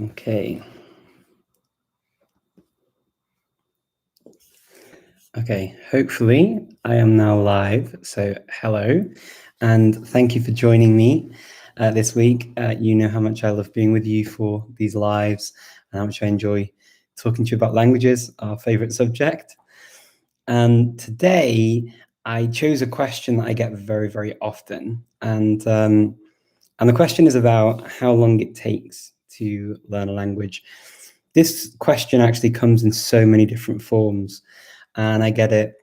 Okay. Okay, hopefully I am now live. So hello, and thank you for joining me this week. You know how much I love being with you for these lives, and how much I enjoy talking to you about languages, our favorite subject. And today I chose a question that I get very, very often, and the question is about how long it takes to learn a language. This question actually comes in so many different forms, and I get it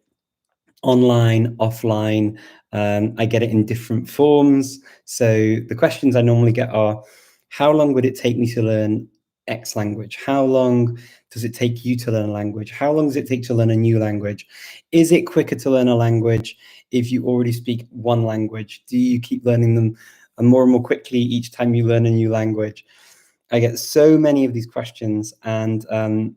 online, offline. I get it in different forms. So the questions I normally get are, how long would it take me to learn X language? How long does it take you to learn a language? How long does it take to learn a new language? Is it quicker to learn a language if you already speak one language? Do you keep learning them more and more quickly each time you learn a new language? I get so many of these questions, and so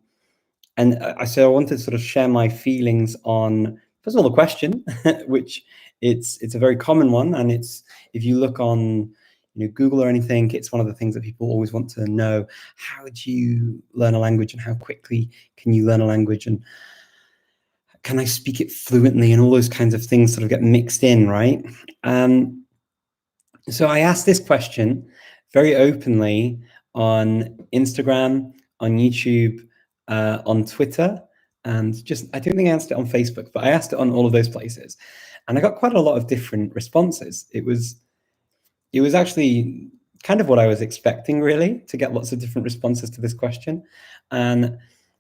I wanted to sort of share my feelings on, first of all, the question, which it's a very common one, and it's, if you look on Google or anything, it's one of the things that people always want to know. How do you learn a language, and how quickly can you learn a language, and can I speak it fluently, and all those kinds of things sort of get mixed in, right? So I asked this question very openly on Instagram, on YouTube, on Twitter, and I don't think I asked it on Facebook, but I asked it on all of those places. And I got quite a lot of different responses. It was actually kind of what I was expecting, really, to get lots of different responses to this question. And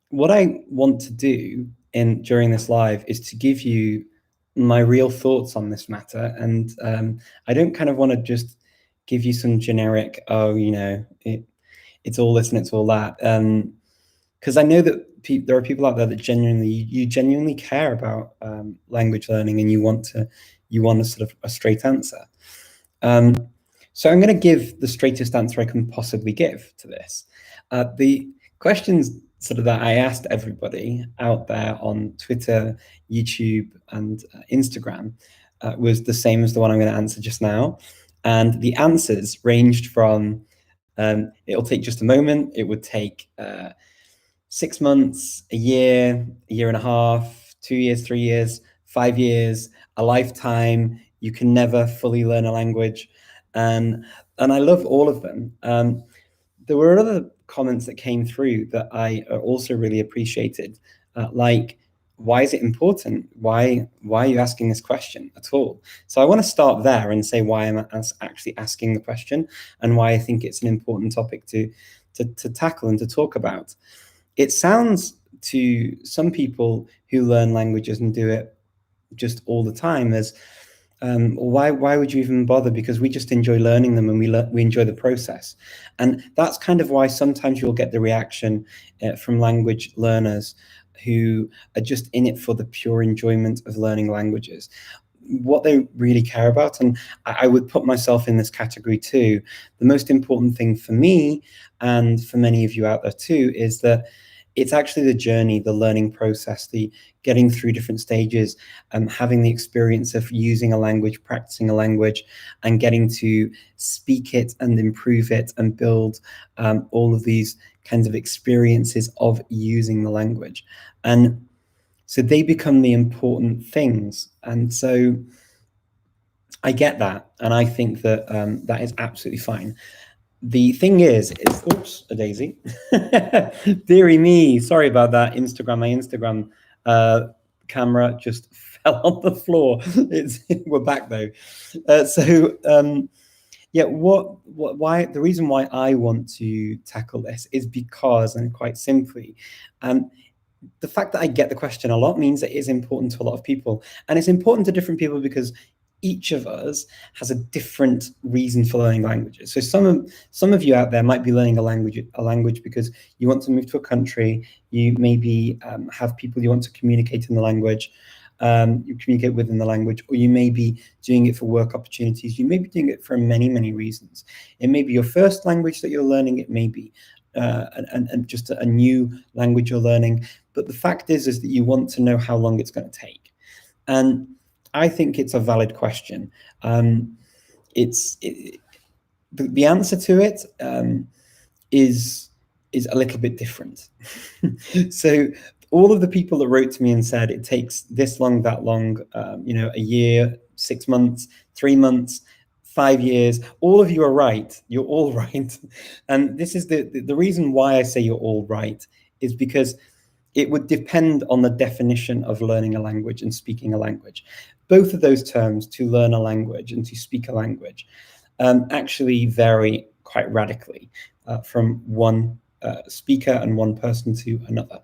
what I want to do during this live is to give you my real thoughts on this matter. And I don't kind of want to just give you some generic, it's all this and it's all that. Because I know that there are people out there that genuinely care about language learning, and you want a sort of a straight answer. So I'm going to give the straightest answer I can possibly give to this. The questions sort of that I asked everybody out there on Twitter, YouTube, and Instagram was the same as the one I'm going to answer just now. And the answers ranged from, it'll take just a moment, it would take 6 months, a year and a half, 2 years, 3 years, 5 years, a lifetime. You can never fully learn a language. And I love all of them. There were other comments that came through that I also really appreciated, like, why is it important? Why are you asking this question at all? So I want to start there and say why I'm actually asking the question, and why I think it's an important topic to tackle and to talk about. It sounds to some people who learn languages and do it just all the time as, why would you even bother? Because we just enjoy learning them, and we enjoy the process. And that's kind of why sometimes you'll get the reaction from language learners who are just in it for the pure enjoyment of learning languages. What they really care about, and I would put myself in this category too, the most important thing for me, and for many of you out there too, is that it's actually the journey, the learning process, the getting through different stages, and having the experience of using a language, practicing a language, and getting to speak it and improve it and build all of these kinds of experiences of using the language. And so they become the important things. And so I get that. And I think that that is absolutely fine. The thing is, oops, a daisy. Deary me, sorry about that. My Instagram camera just fell on the floor. We're back though. Yeah, why the reason why I want to tackle this is because, and quite simply, the fact that I get the question a lot means that it is important to a lot of people, and it's important to different people because each of us has a different reason for learning languages. So some of you out there might be learning a language because you want to move to a country. You maybe have people you want to communicate in the language. You communicate within the language, or you may be doing it for work opportunities. You may be doing it for many, many reasons. It may be your first language that you're learning. It may be and just a new language you're learning. But the fact is that you want to know how long it's going to take. And I think it's a valid question. the answer to it is a little bit different. So all of the people that wrote to me and said it takes this long, that long, a year, 6 months, 3 months, 5 years, all of you are right. You're all right. And this is the reason why I say you're all right is because it would depend on the definition of learning a language and speaking a language. Both of those terms, to learn a language and to speak a language, actually vary quite radically from one speaker and one person to another.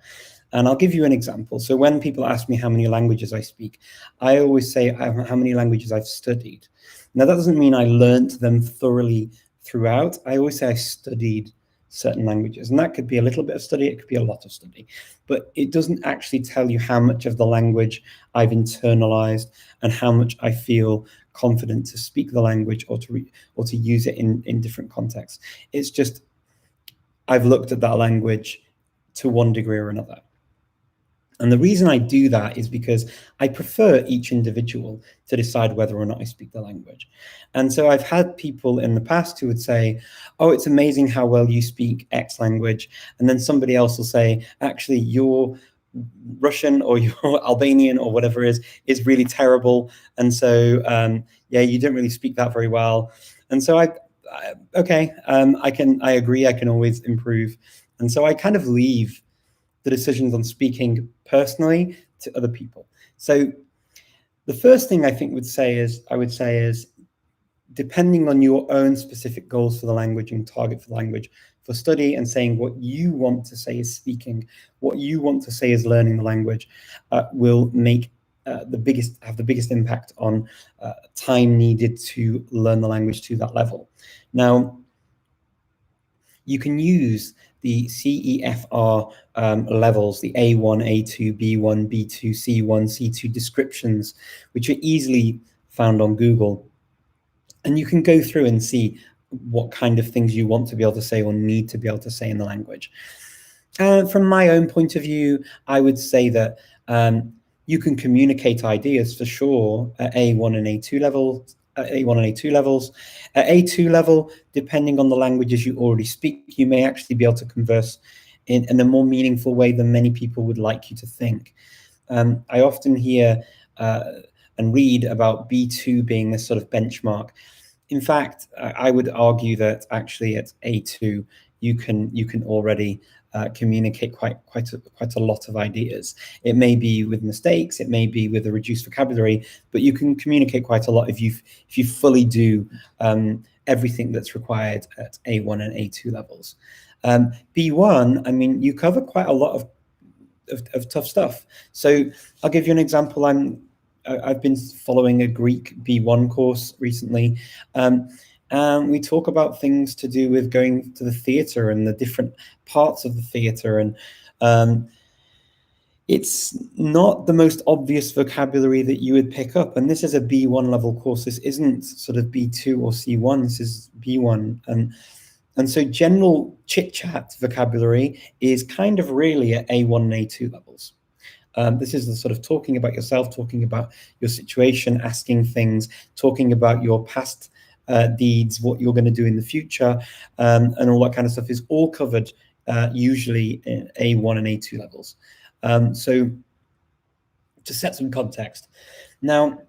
And I'll give you an example. So when people ask me how many languages I speak, I always say how many languages I've studied. Now, that doesn't mean I learnt them thoroughly throughout. I always say I studied certain languages, and that could be a little bit of study, it could be a lot of study, but it doesn't actually tell you how much of the language I've internalized and how much I feel confident to speak the language or to use it in different contexts. It's just I've looked at that language to one degree or another. And the reason I do that is because I prefer each individual to decide whether or not I speak the language. And so I've had people in the past who would say, oh, it's amazing how well you speak X language. And then somebody else will say, actually, your Russian or your Albanian or whatever is really terrible. And so, yeah, you don't really speak that very well. And so I agree, I can always improve. And so I kind of leave the decisions on speaking personally to other people. So the first thing I would say is depending on your own specific goals for the language and target for the language for study, and saying what you want to say is speaking, what you want to say is learning the language, will make have the biggest impact on time needed to learn the language to that level. Now, you can use the CEFR levels, the A1, A2, B1, B2, C1, C2 descriptions, which are easily found on Google. And you can go through and see what kind of things you want to be able to say or need to be able to say in the language. From my own point of view, I would say that you can communicate ideas for sure at A1 and A2 levels. A1 and A2 levels. At A2 level, depending on the languages you already speak, you may actually be able to converse in a more meaningful way than many people would like you to think. I often hear and read about B2 being this sort of benchmark. In fact, I would argue that actually at A2, you can already communicate quite a lot of ideas. It may be with mistakes, it may be with a reduced vocabulary, but you can communicate quite a lot if you fully do everything that's required at A1 and A2 levels. B1, I mean, you cover quite a lot of tough stuff. So I'll give you an example. I've been following a Greek B1 course recently. And we talk about things to do with going to the theatre and the different parts of the theatre. And it's not the most obvious vocabulary that you would pick up. And this is a B1 level course. This isn't sort of B2 or C1. This is B1. And so general chit-chat vocabulary is kind of really at A1 and A2 levels. This is the sort of talking about yourself, talking about your situation, asking things, talking about your past deeds, what you're going to do in the future, and all that kind of stuff is all covered usually in A1 and A2 levels. So to set some context. Now,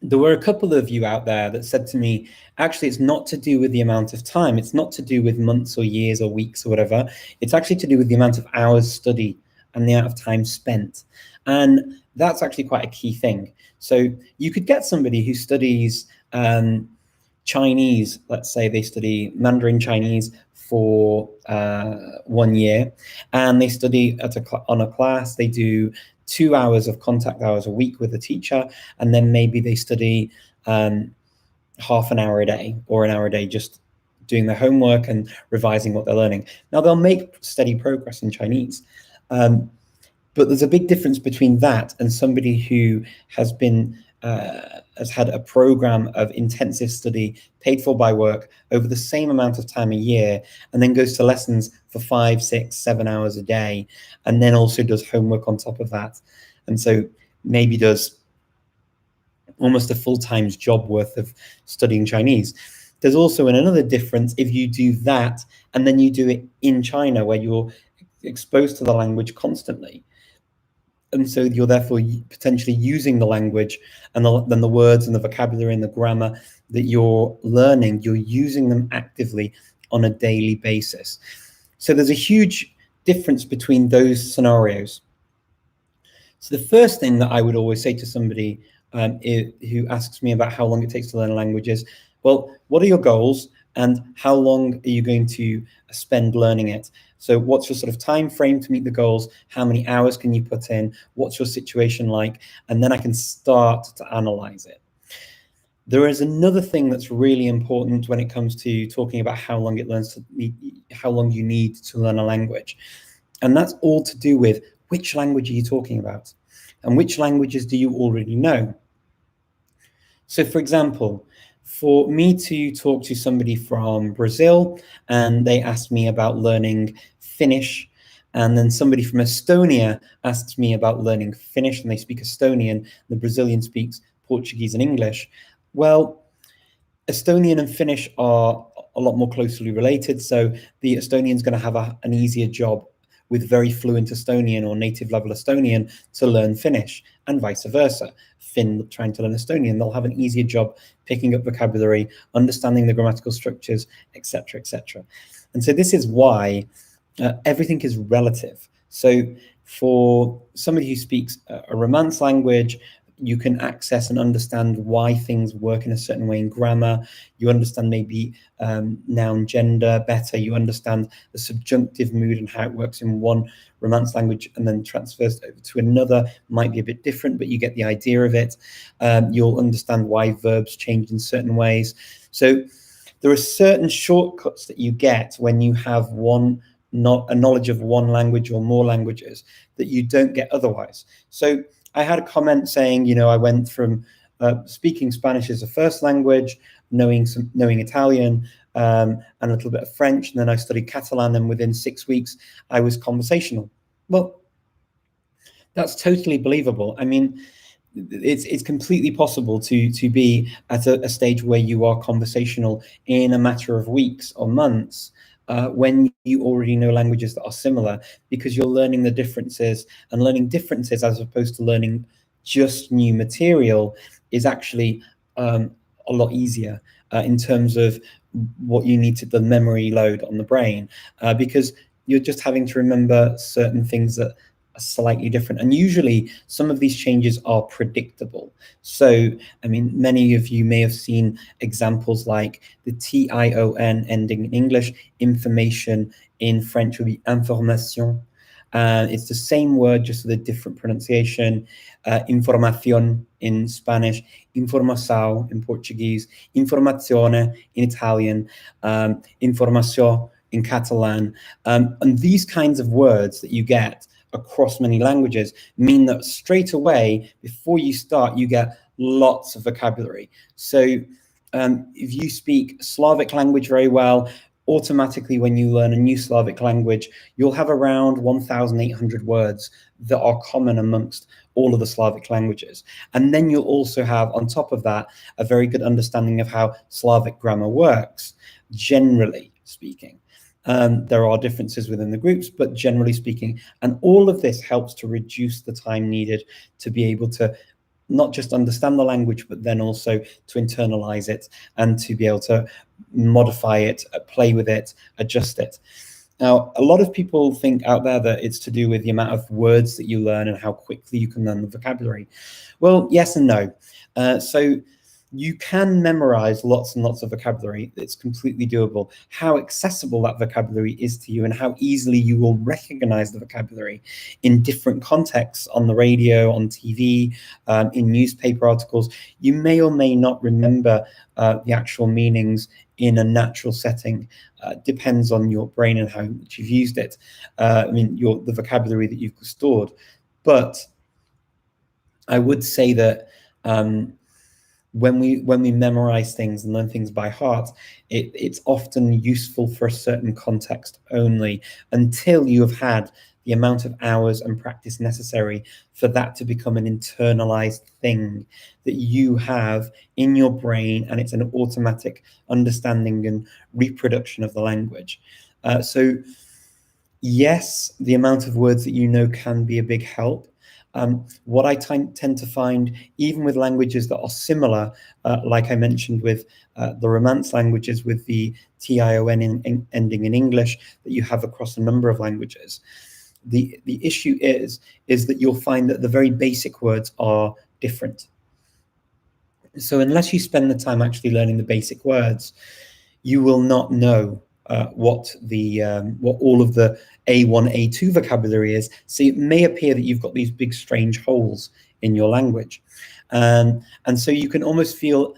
there were a couple of you out there that said to me, actually, it's not to do with the amount of time. It's not to do with months or years or weeks or whatever. It's actually to do with the amount of hours studied and the amount of time spent. And that's actually quite a key thing. So you could get somebody who studies Chinese, let's say they study Mandarin Chinese for 1 year, and they study on a class, they do 2 hours of contact hours a week with a teacher, and then maybe they study half an hour a day or an hour a day just doing their homework and revising what they're learning. Now, they'll make steady progress in Chinese, but there's a big difference between that and somebody who has had a program of intensive study paid for by work over the same amount of time a year, and then goes to lessons for 5, 6, 7 hours a day, and then also does homework on top of that. And so maybe does almost a full-time job worth of studying Chinese. There's also another difference if you do that and then you do it in China, where you're exposed to the language constantly. And so you're therefore potentially using the language and then the words and the vocabulary and the grammar that you're learning, you're using them actively on a daily basis. So there's a huge difference between those scenarios. So the first thing that I would always say to somebody who asks me about how long it takes to learn a language is, well, what are your goals and how long are you going to spend learning it? So what's your sort of time frame to meet the goals? How many hours can you put in? What's your situation like? And then I can start to analyze it. There is another thing that's really important when it comes to talking about how long you need to learn a language. And that's all to do with which language are you talking about and which languages do you already know. So for example, for me to talk to somebody from Brazil and they ask me about learning Finnish, and then somebody from Estonia asks me about learning Finnish and they speak Estonian, the Brazilian speaks Portuguese and English. Well, Estonian and Finnish are a lot more closely related, so the Estonian's going to have an easier job with very fluent Estonian or native level Estonian to learn Finnish, and vice versa. Finn trying to learn Estonian, they'll have an easier job picking up vocabulary, understanding the grammatical structures, etc., etc. And so this is why everything is relative. So for somebody who speaks a Romance language, you can access and understand why things work in a certain way in grammar. You understand maybe noun gender better. You understand the subjunctive mood and how it works in one Romance language and then transfers over to another. Might be a bit different, but you get the idea of it. You'll understand why verbs change in certain ways. So there are certain shortcuts that you get when you have not a knowledge of one language or more languages that you don't get otherwise. So I had a comment saying, I went from speaking Spanish as a first language, knowing Italian, and a little bit of French, and then I studied Catalan, and within 6 weeks I was conversational. Well, that's totally believable. I mean, it's completely possible to be at a stage where you are conversational in a matter of weeks or months. When you already know languages that are similar, because you're learning the differences, and learning differences as opposed to learning just new material is actually a lot easier in terms of what you need to the memory load on the brain, because you're just having to remember certain things that are slightly different. And usually some of these changes are predictable. So, I mean, many of you may have seen examples like the tion ending in English. Information in French would be information. It's the same word, just with a different pronunciation. Información in Spanish, informação in Portuguese, informazione in Italian, informació in Catalan. And these kinds of words that you get across many languages mean that straight away, before you start, you get lots of vocabulary. So if you speak Slavic language very well, automatically when you learn a new Slavic language, you'll have around 1,800 words that are common amongst all of the Slavic languages. And then you'll also have, on top of that, a very good understanding of how Slavic grammar works, generally speaking. There are differences within the groups, but generally speaking, and all of this helps to reduce the time needed to be able to not just understand the language, but then also to internalize it and to be able to modify it, play with it, adjust it. Now, a lot of people think out there that it's to do with the amount of words that you learn and how quickly you can learn the vocabulary. Well, yes and no. So you can memorize lots and lots of vocabulary. It's completely doable. How accessible that vocabulary is to you and how easily you will recognize the vocabulary in different contexts, on the radio, on TV, in newspaper articles. You may or may not remember the actual meanings in a natural setting. Depends on your brain and how much you've used it. I mean, the vocabulary that you've stored. But I would say that when we memorize things and learn things by heart, it's often useful for a certain context only, until you have had the amount of hours and practice necessary for that to become an internalized thing that you have in your brain, and it's an automatic understanding and reproduction of the language. So yes, the amount of words that you know can be a big help. What I tend to find, even with languages that are similar, like I mentioned with the Romance languages with the tion ending in English that you have across a number of languages, the issue is that you'll find that the very basic words are different. So unless you spend the time actually learning the basic words, you will not know what all of the A1, A2 vocabulary is. So it may appear that you've got these big strange holes in your language. And so you can almost feel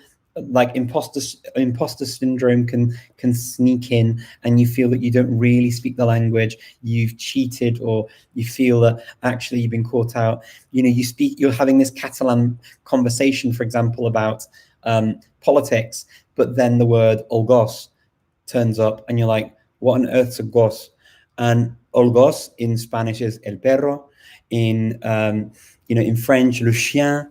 like imposter syndrome can sneak in, and you feel that you don't really speak the language, you've cheated, or you feel that actually you've been caught out. You're having this Catalan conversation, for example, about politics, but then the word olgos turns up and you're like, what on earth's a gos? And olgos in Spanish is el perro, in French, le chien.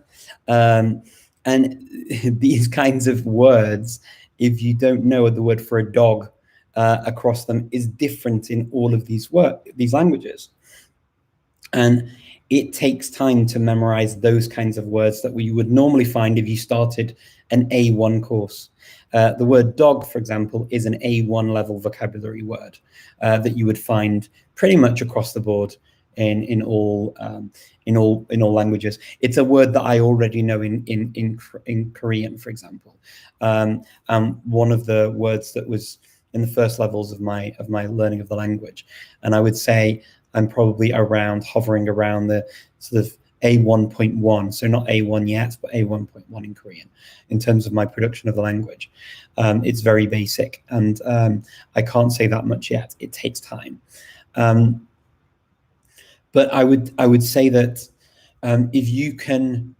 And these kinds of words, if you don't know the word for a dog across them, is different in all of these languages. And it takes time to memorize those kinds of words that you would normally find if you started an A1 course. The word dog, for example, is an A1 level vocabulary word that you would find pretty much across the board in all languages. It's a word that I already know in Korean, for example. One of the words that was in the first levels of my learning of the language, and I would say I'm probably hovering around the sort of A1.1, so not A1 yet, but A1.1 in Korean, in terms of my production of the language. It's very basic, and I can't say that much yet. It takes time. But I would say that if you can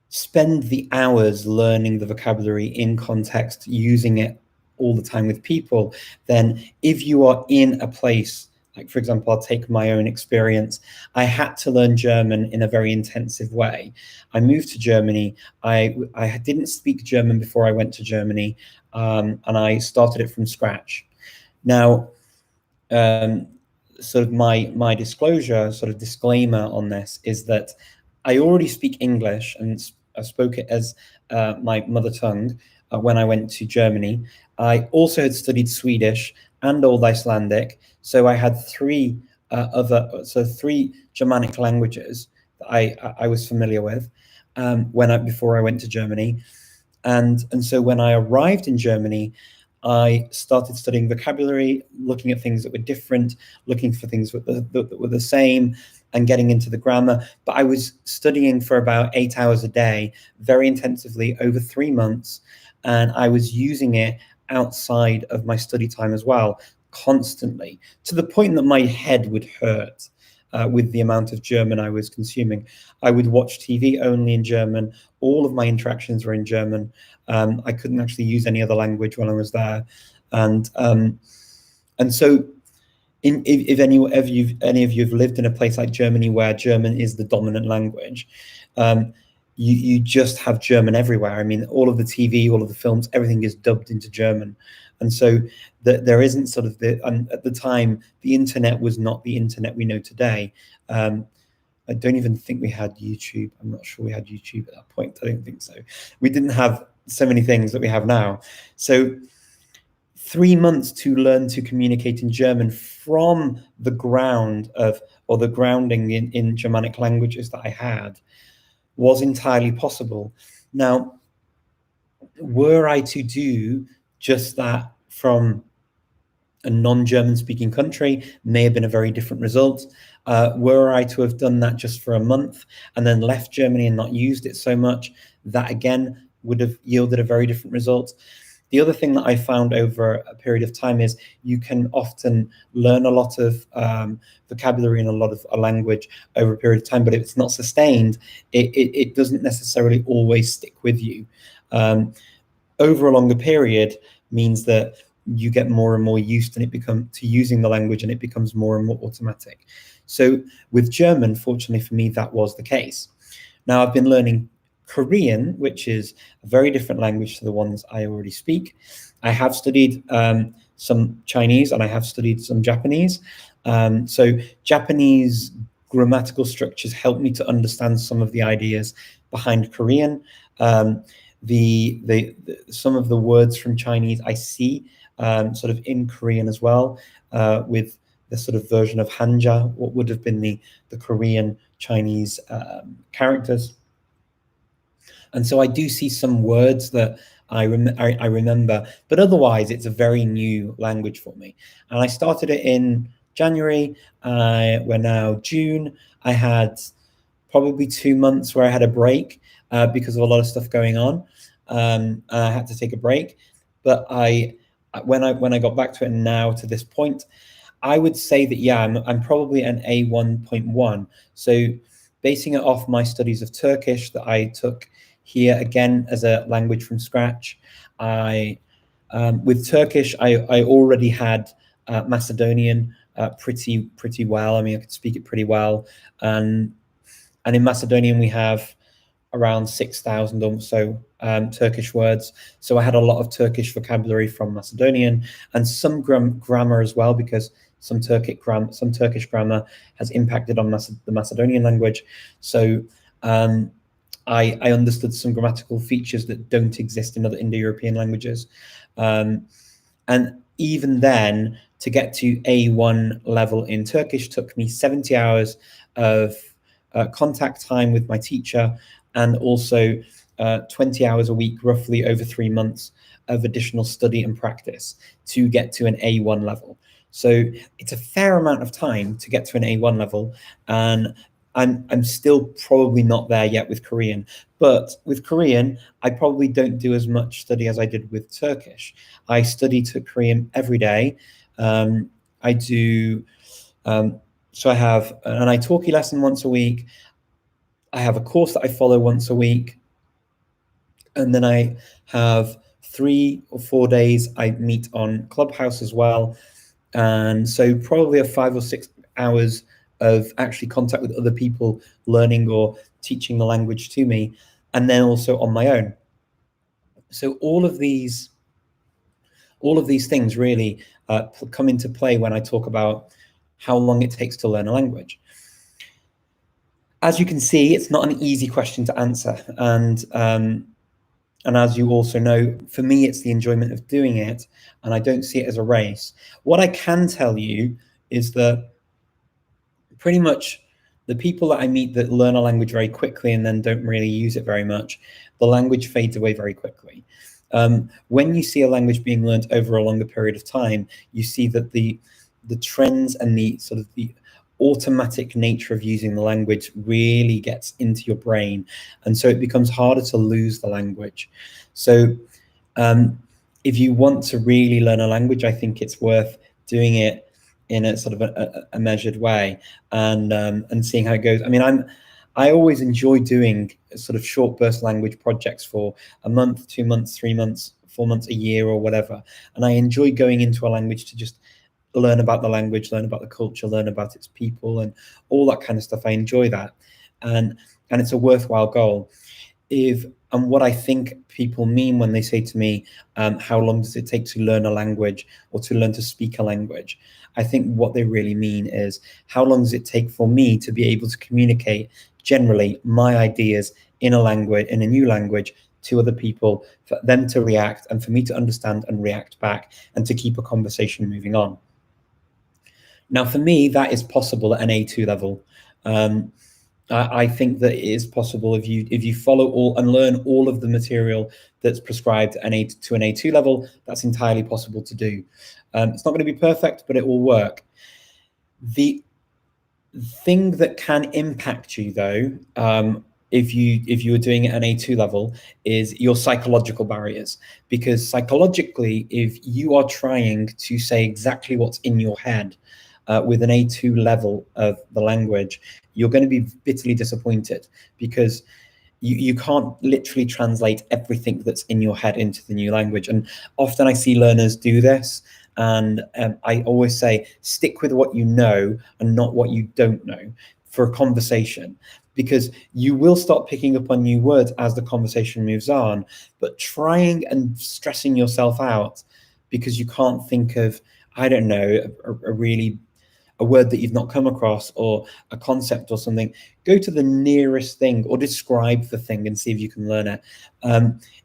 spend the hours learning the vocabulary in context, using it all the time with people, then if you are in a place, like, for example, I'll take my own experience. I had to learn German in a very intensive way. I moved to Germany. I didn't speak German before I went to Germany, and I started it from scratch. Now, sort of my disclaimer on this is that I already speak English, and I spoke it as my mother tongue when I went to Germany. I also had studied Swedish and Old Icelandic, so I had three Germanic languages that I was familiar with before I went to Germany, and so when I arrived in Germany, I started studying vocabulary, looking at things that were different, looking for things that were the same, and getting into the grammar. But I was studying for about 8 hours a day, very intensively, over 3 months, and I was using it outside of my study time as well, constantly, to the point that my head would hurt with the amount of German I was consuming. I would watch TV only in German. All of my interactions were in German. I couldn't actually use any other language when I was there, and so if any of you have lived in a place like Germany where German is the dominant language, you just have German everywhere. I mean, all of the TV, all of the films, everything is dubbed into German, and so there isn't sort of at the time, the internet was not the internet we know today. I don't even think we had YouTube. I'm not sure we had YouTube at that point. I don't think so. We didn't have so many things that we have now. So 3 months to learn to communicate in German from the grounding in Germanic languages that I had was entirely possible. Now, were I to do just that from a non-German speaking country, may have been a very different result. Were I to have done that just for a month and then left Germany and not used it so much, that again would have yielded a very different result. The other thing that I found over a period of time is you can often learn a lot of vocabulary and a lot of a language over a period of time, but if it's not sustained, it doesn't necessarily always stick with you. Over a longer period means that you get more and more used to using the language, and it becomes more and more automatic. So with German, fortunately for me, that was the case. Now I've been learning Korean, which is a very different language to the ones I already speak. I have studied some Chinese and I have studied some Japanese. So Japanese grammatical structures help me to understand some of the ideas behind Korean. Some of the words from Chinese I see sort of in Korean as well, with the sort of version of Hanja, what would have been the Korean Chinese characters. And so I do see some words that I remember, but otherwise it's a very new language for me. And I started it in January. We're now June. I had probably 2 months where I had a break because of a lot of stuff going on. And I had to take a break. But when I got back to it now to this point, I would say that, yeah, I'm probably an A1.1. So basing it off my studies of Turkish that I took here again as a language from scratch, with Turkish, I already had Macedonian pretty well. I mean, I could speak it pretty well. And in Macedonian, we have around 6,000 or so Turkish words. So I had a lot of Turkish vocabulary from Macedonian and some grammar as well, because some Turkish grammar has impacted on the Macedonian language. So I understood some grammatical features that don't exist in other Indo-European languages. And even then, to get to A1 level in Turkish took me 70 hours of contact time with my teacher, and also 20 hours a week, roughly over 3 months of additional study and practice to get to an A1 level. So it's a fair amount of time to get to an A1 level, and I'm still probably not there yet with Korean. But with Korean, I probably don't do as much study as I did with Turkish. I study Korean every day. I do, so I have an italki lesson once a week. I have a course that I follow once a week. And then I have 3 or 4 days I meet on Clubhouse as well. And so probably a 5 or 6 hours of actually contact with other people learning or teaching the language to me, and then also on my own. So all of these things really come into play when I talk about how long it takes to learn a language. As you can see, it's not an easy question to answer, and as you also know, for me, it's the enjoyment of doing it, and I don't see it as a race. What I can tell you is that pretty much the people that I meet that learn a language very quickly and then don't really use it very much, the language fades away very quickly. When you see a language being learned over a longer period of time, you see that the trends and the sort of the automatic nature of using the language really gets into your brain, and so it becomes harder to lose the language. So if you want to really learn a language, I think it's worth doing it in a sort of a measured way, and seeing how it goes. I mean, I always enjoy doing sort of short burst language projects for a month, 2 months, 3 months, 4 months, a year, or whatever. And I enjoy going into a language to just learn about the language, learn about the culture, learn about its people, and all that kind of stuff. I enjoy that, and it's a worthwhile goal. And what I think people mean when they say to me, how long does it take to learn a language or to learn to speak a language? I think what they really mean is, how long does it take for me to be able to communicate generally my ideas in a language, in a new language, to other people, for them to react and for me to understand and react back, and to keep a conversation moving on. Now, for me, that is possible at an A2 level. I think that it is possible if you follow all and learn all of the material that's prescribed to an A2 level. That's entirely possible to do. It's not going to be perfect, but it will work. The thing that can impact you, though, if you are doing it at an A2 level, is your psychological barriers. Because psychologically, if you are trying to say exactly what's in your head with an A2 level of the language, you're going to be bitterly disappointed, because you can't literally translate everything that's in your head into the new language. And often I see learners do this, And I always say, stick with what you know and not what you don't know for a conversation, because you will start picking up on new words as the conversation moves on. But trying and stressing yourself out because you can't think of, I don't know, a word that you've not come across or a concept or something, go to the nearest thing or describe the thing and see if you can learn it.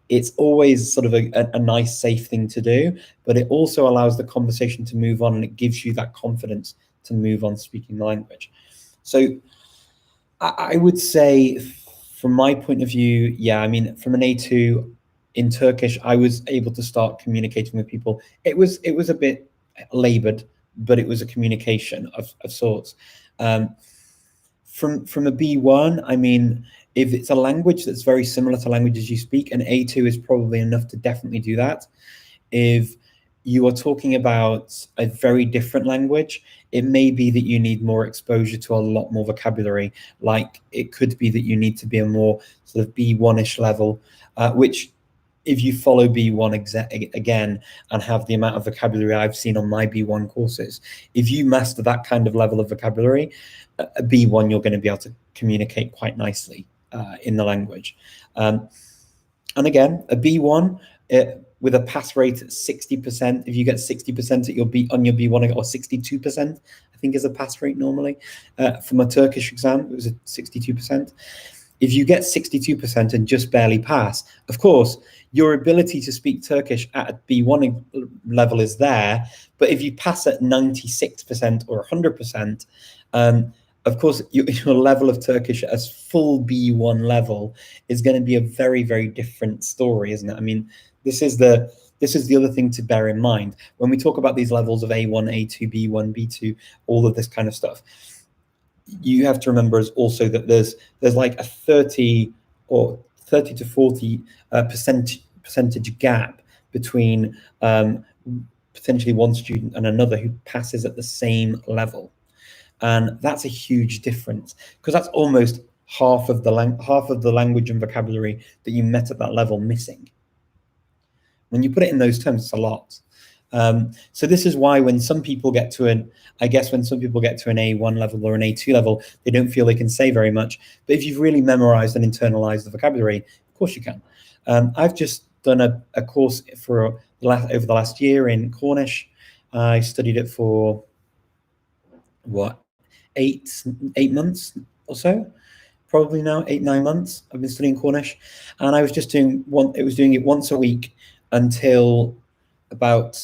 It's always sort of a nice, safe thing to do, but it also allows the conversation to move on, and it gives you that confidence to move on speaking the language. So I would say, from my point of view, yeah, I mean, from an A2 in Turkish, I was able to start communicating with people. It was a bit labored, but it was a communication of sorts. From a B1, I mean, if it's a language that's very similar to languages you speak, an A2 is probably enough to definitely do that. If you are talking about a very different language, it may be that you need more exposure to a lot more vocabulary. Like, it could be that you need to be a more sort of B1-ish level, which, if you follow B1 again and have the amount of vocabulary I've seen on my B1 courses, if you master that kind of level of vocabulary, a B1, you're going to be able to communicate quite nicely in the language. And again, a B1, with a pass rate at 60%, if you get 60% at your on your B1, or 62%, I think is a pass rate normally. From a Turkish exam, it was at 62%. If you get 62% and just barely pass, of course, your ability to speak Turkish at a B1 level is there. But if you pass at 96% or 100%, of course, your level of Turkish as full B1 level is going to be a very, very different story, isn't it? I mean, this is the other thing to bear in mind when we talk about these levels of A1, A2, B1, B2, all of this kind of stuff. You have to remember also that there's like a 30 to 40 percentage gap between potentially one student and another who passes at the same level, and that's a huge difference, because that's almost half of the language and vocabulary that you met at that level missing. When you put it in those terms, it's a lot. So this is why when some people get to an A1 level or an A2 level, they don't feel they can say very much. But if you've really memorized and internalized the vocabulary, of course you can. I've just done a course over the last year in Cornish. I studied it for what, 8 months or so, probably now 8-9 months. I've been studying Cornish, and I was just doing it once a week until about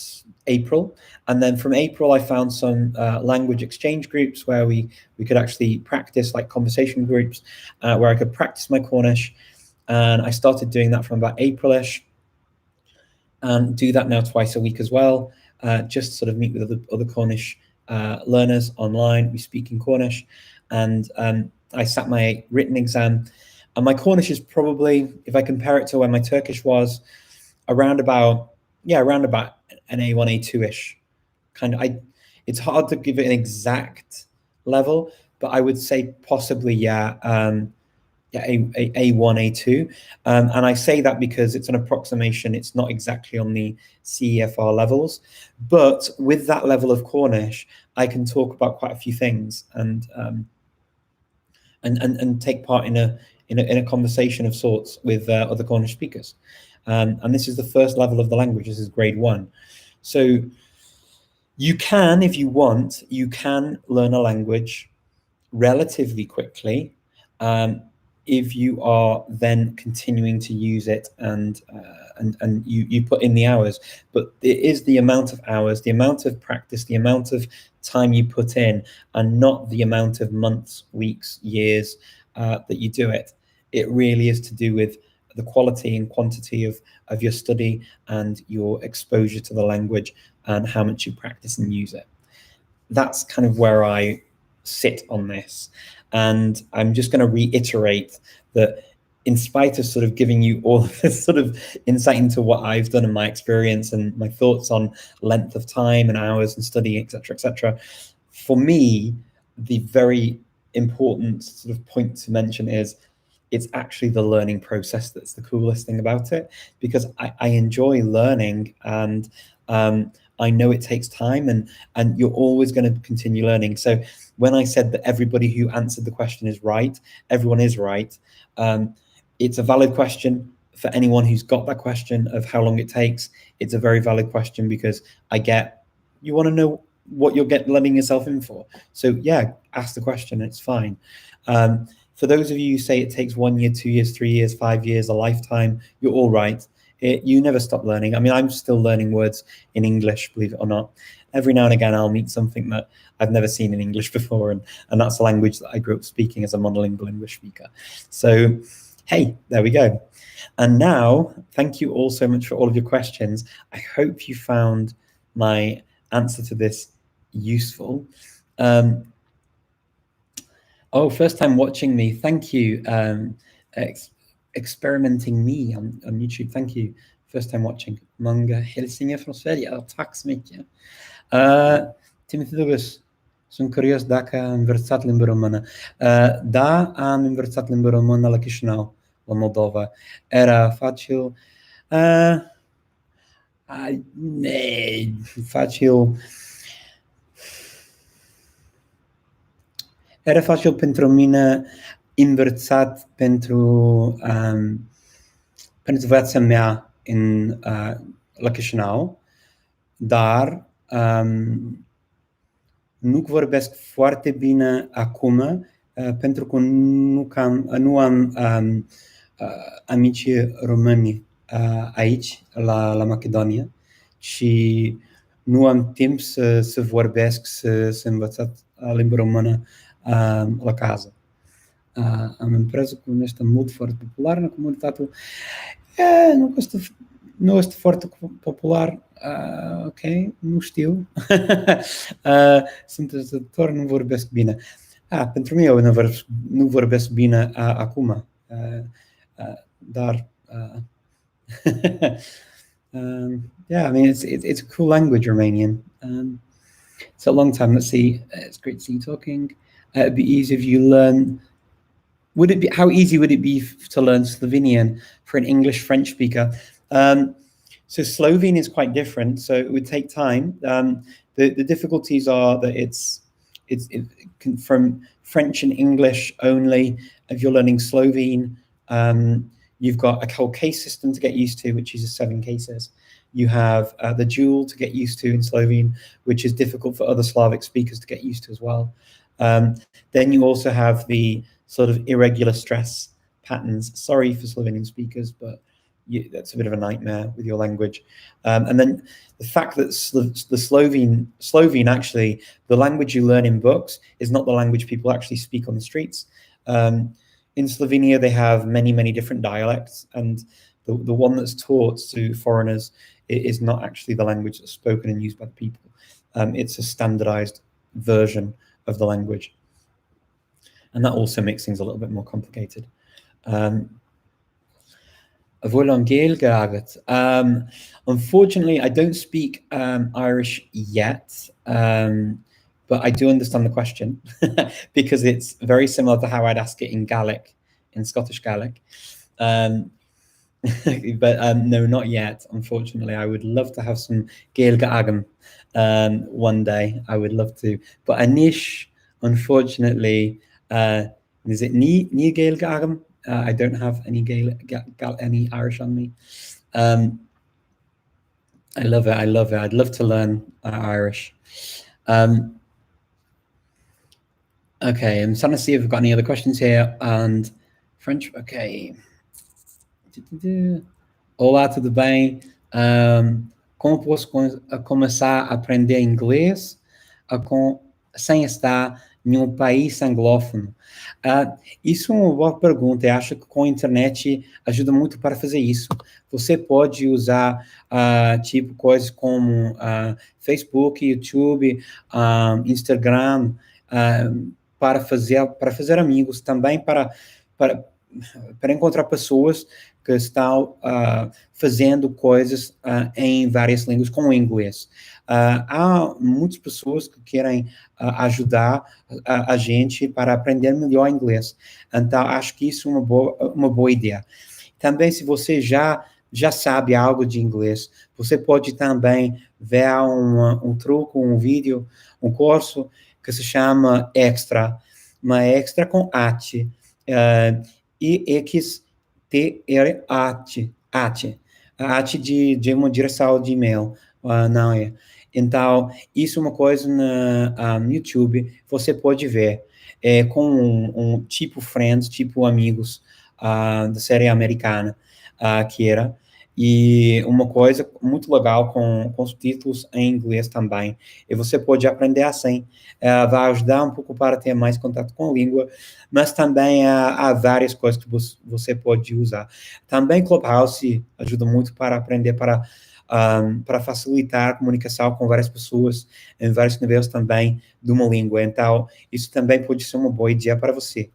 April. And then from April, I found some language exchange groups where we could actually practice, like conversation groups, where I could practice my Cornish. And I started doing that from about April-ish, and do that now twice a week as well. Just sort of meet with other Cornish learners online. We speak in Cornish, and I sat my written exam. And my Cornish is probably, if I compare it to where my Turkish was, around about an A1, A2-ish kind of. It's hard to give it an exact level, but I would say possibly A1, A2. And I say that because it's an approximation. It's not exactly on the CEFR levels, but with that level of Cornish, I can talk about quite a few things and take part in a conversation of sorts with other Cornish speakers. And this is the first level of the language. This is grade 1. So you can, if you want, you can learn a language relatively quickly, if you are then continuing to use it and you put in the hours. But it is the amount of hours, the amount of practice, the amount of time you put in, and not the amount of months, weeks, years that you do it. It really is to do with the quality and quantity of your study and your exposure to the language and how much you practice and use it. That's kind of where I sit on this. And I'm just going to reiterate that, in spite of sort of giving you all of this sort of insight into what I've done and my experience and my thoughts on length of time and hours and studying, etc., for me, the very important sort of point to mention is it's actually the learning process that's the coolest thing about it, because I enjoy learning, and I know it takes time, and you're always going to continue learning. So when I said that everybody who answered the question is right, everyone is right. It's a valid question for anyone who's got that question of how long it takes. It's a very valid question because you want to know what you're letting yourself in for. So yeah, ask the question. It's fine. For those of you who say it takes 1 year, 2 years, 3 years, 5 years, a lifetime, you're all right. You never stop learning. I mean, I'm still learning words in English, believe it or not. Every now and again, I'll meet something that I've never seen in English before, and that's a language that I grew up speaking as a monolingual English speaker. So, hey, there we go. And now, thank you all so much for all of your questions. I hope you found my answer to this useful. First time watching me. Thank you. Experimenting me on YouTube. Thank you. First time watching. Många hälsningar från Sverige. Tack så mycket. Timothy Douglas, sunt curios dacă am învățat limba română. Da, am învățat limba română la Chișinău, la Moldova. Era facil. Facil. Era facil pentru mine, învățat pentru viața mea la Chișinău, dar nu vorbesc foarte bine acum pentru că nu am amici români aici, la Macedonia, și nu am timp să vorbesc, să învăț limba română la casă. Am impresia că nu este mult foarte popular în comunitate. Nu este foarte popular. Ok, nu știu. Sunt răzător, nu vorbesc bine. Pentru mine eu nu vorbesc bine acum. Dar yeah, I mean, it's a cool language, Romanian. It's a long time. Let's see. It's great to see you talking. It'd be easy if you learn. How easy would it be to learn Slovenian for an English French speaker? So Slovene is quite different. So it would take time. The difficulties are that it's from French and English only. If you're learning Slovene, you've got a whole case system to get used to, which is 7 cases. You have the dual to get used to in Slovene, which is difficult for other Slavic speakers to get used to as well. Then you also have the sort of irregular stress patterns. Sorry for Slovenian speakers, but that's a bit of a nightmare with your language. And then the fact that the Slovene actually, the language you learn in books is not the language people actually speak on the streets. In Slovenia, they have many different dialects, and the one that's taught to foreigners is not actually the language that's spoken and used by the people. It's a standardized version of the language. And that also makes things a little bit more complicated. Unfortunately, I don't speak Irish yet, but I do understand the question because it's very similar to how I'd ask it in Gaelic, in Scottish Gaelic. But no, not yet, unfortunately. I would love to have some Gaeilge agam one day. I would love to. But Anish, unfortunately, is it Ni Gaeilge agam? I don't have any any Irish on me. I love it. I'd love to learn Irish. Okay, I'm trying to see if we've got any other questions here. And French, okay. Olá, tudo bem? Como posso começar a aprender inglês sem estar em um país anglófono? Isso é uma boa pergunta. Eu acho que com a internet ajuda muito para fazer isso. Você pode usar tipo coisas como Facebook, YouTube, Instagram, para fazer amigos, também para encontrar pessoas que estão fazendo coisas em várias línguas com o inglês. Há muitas pessoas que querem ajudar a gente para aprender melhor inglês. Então, acho que isso é uma boa ideia. Também, se você já já sabe algo de inglês, você pode também ver um truque, um vídeo, um curso que se chama Extra, uma Extra com AT, IXTR AT, a AT de uma direção de e-mail, não é? Então, isso é uma coisa no YouTube, você pode ver, com tipo Friends, tipo amigos, da série americana, que era, e uma coisa muito legal com subtítulos em inglês também, e você pode aprender assim, vai ajudar um pouco para ter mais contato com a língua, mas também há várias coisas que você pode usar. Também Clubhouse ajuda muito para aprender, para facilitar a comunicação com várias pessoas em vários níveis também de uma língua. Então, isso também pode ser uma boa ideia para você.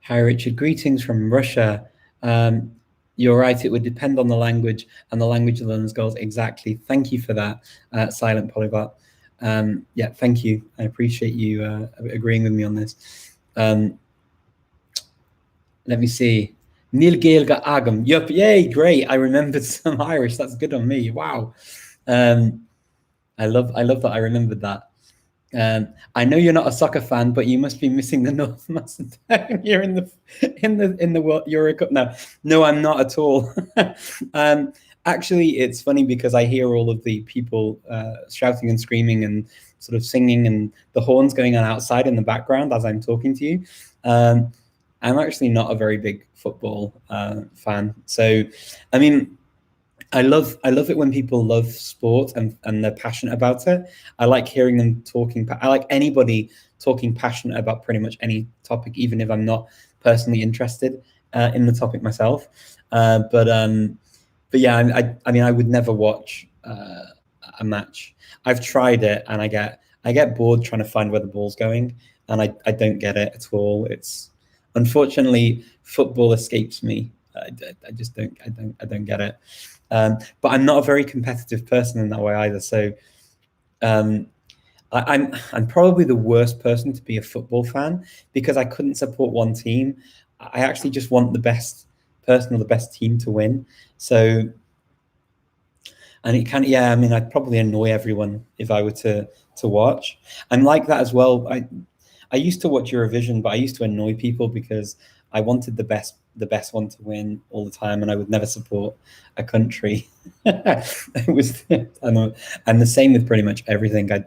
Hi, Richard. Greetings from Russia. You're right, it would depend on the language and the language learner's goals. Exactly. Thank you for that, Silent Polyglot. Yeah, thank you. I appreciate you agreeing with me on this. Let me see. Nilgailga Agam. Yup, yay, great. I remembered some Irish. That's good on me. Wow. I love that I remembered that. I know you're not a soccer fan, but you must be missing the North Macedonia in the World Euro Cup. No, I'm not at all. Actually, it's funny because I hear all of the people shouting and screaming and sort of singing and the horns going on outside in the background as I'm talking to you. I'm actually not a very big football fan. So, I mean, I love it when people love sport and they're passionate about it. I like hearing them talking. I like anybody talking passionate about pretty much any topic, even if I'm not personally interested in the topic myself. But yeah, I mean, I would never watch a match. I've tried it and I get bored trying to find where the ball's going, and I don't get it at all. It's unfortunately football escapes me. I just don't get it. But I'm not a very competitive person in that way either. So I'm probably the worst person to be a football fan because I couldn't support one team. I actually just want the best person or the best team to win. So, and it can, yeah, I mean, I'd probably annoy everyone if I were to watch. I'm like that as well. I used to watch Eurovision, but I used to annoy people because I wanted the best one to win all the time, and I would never support a country. It was, and the same with pretty much everything. I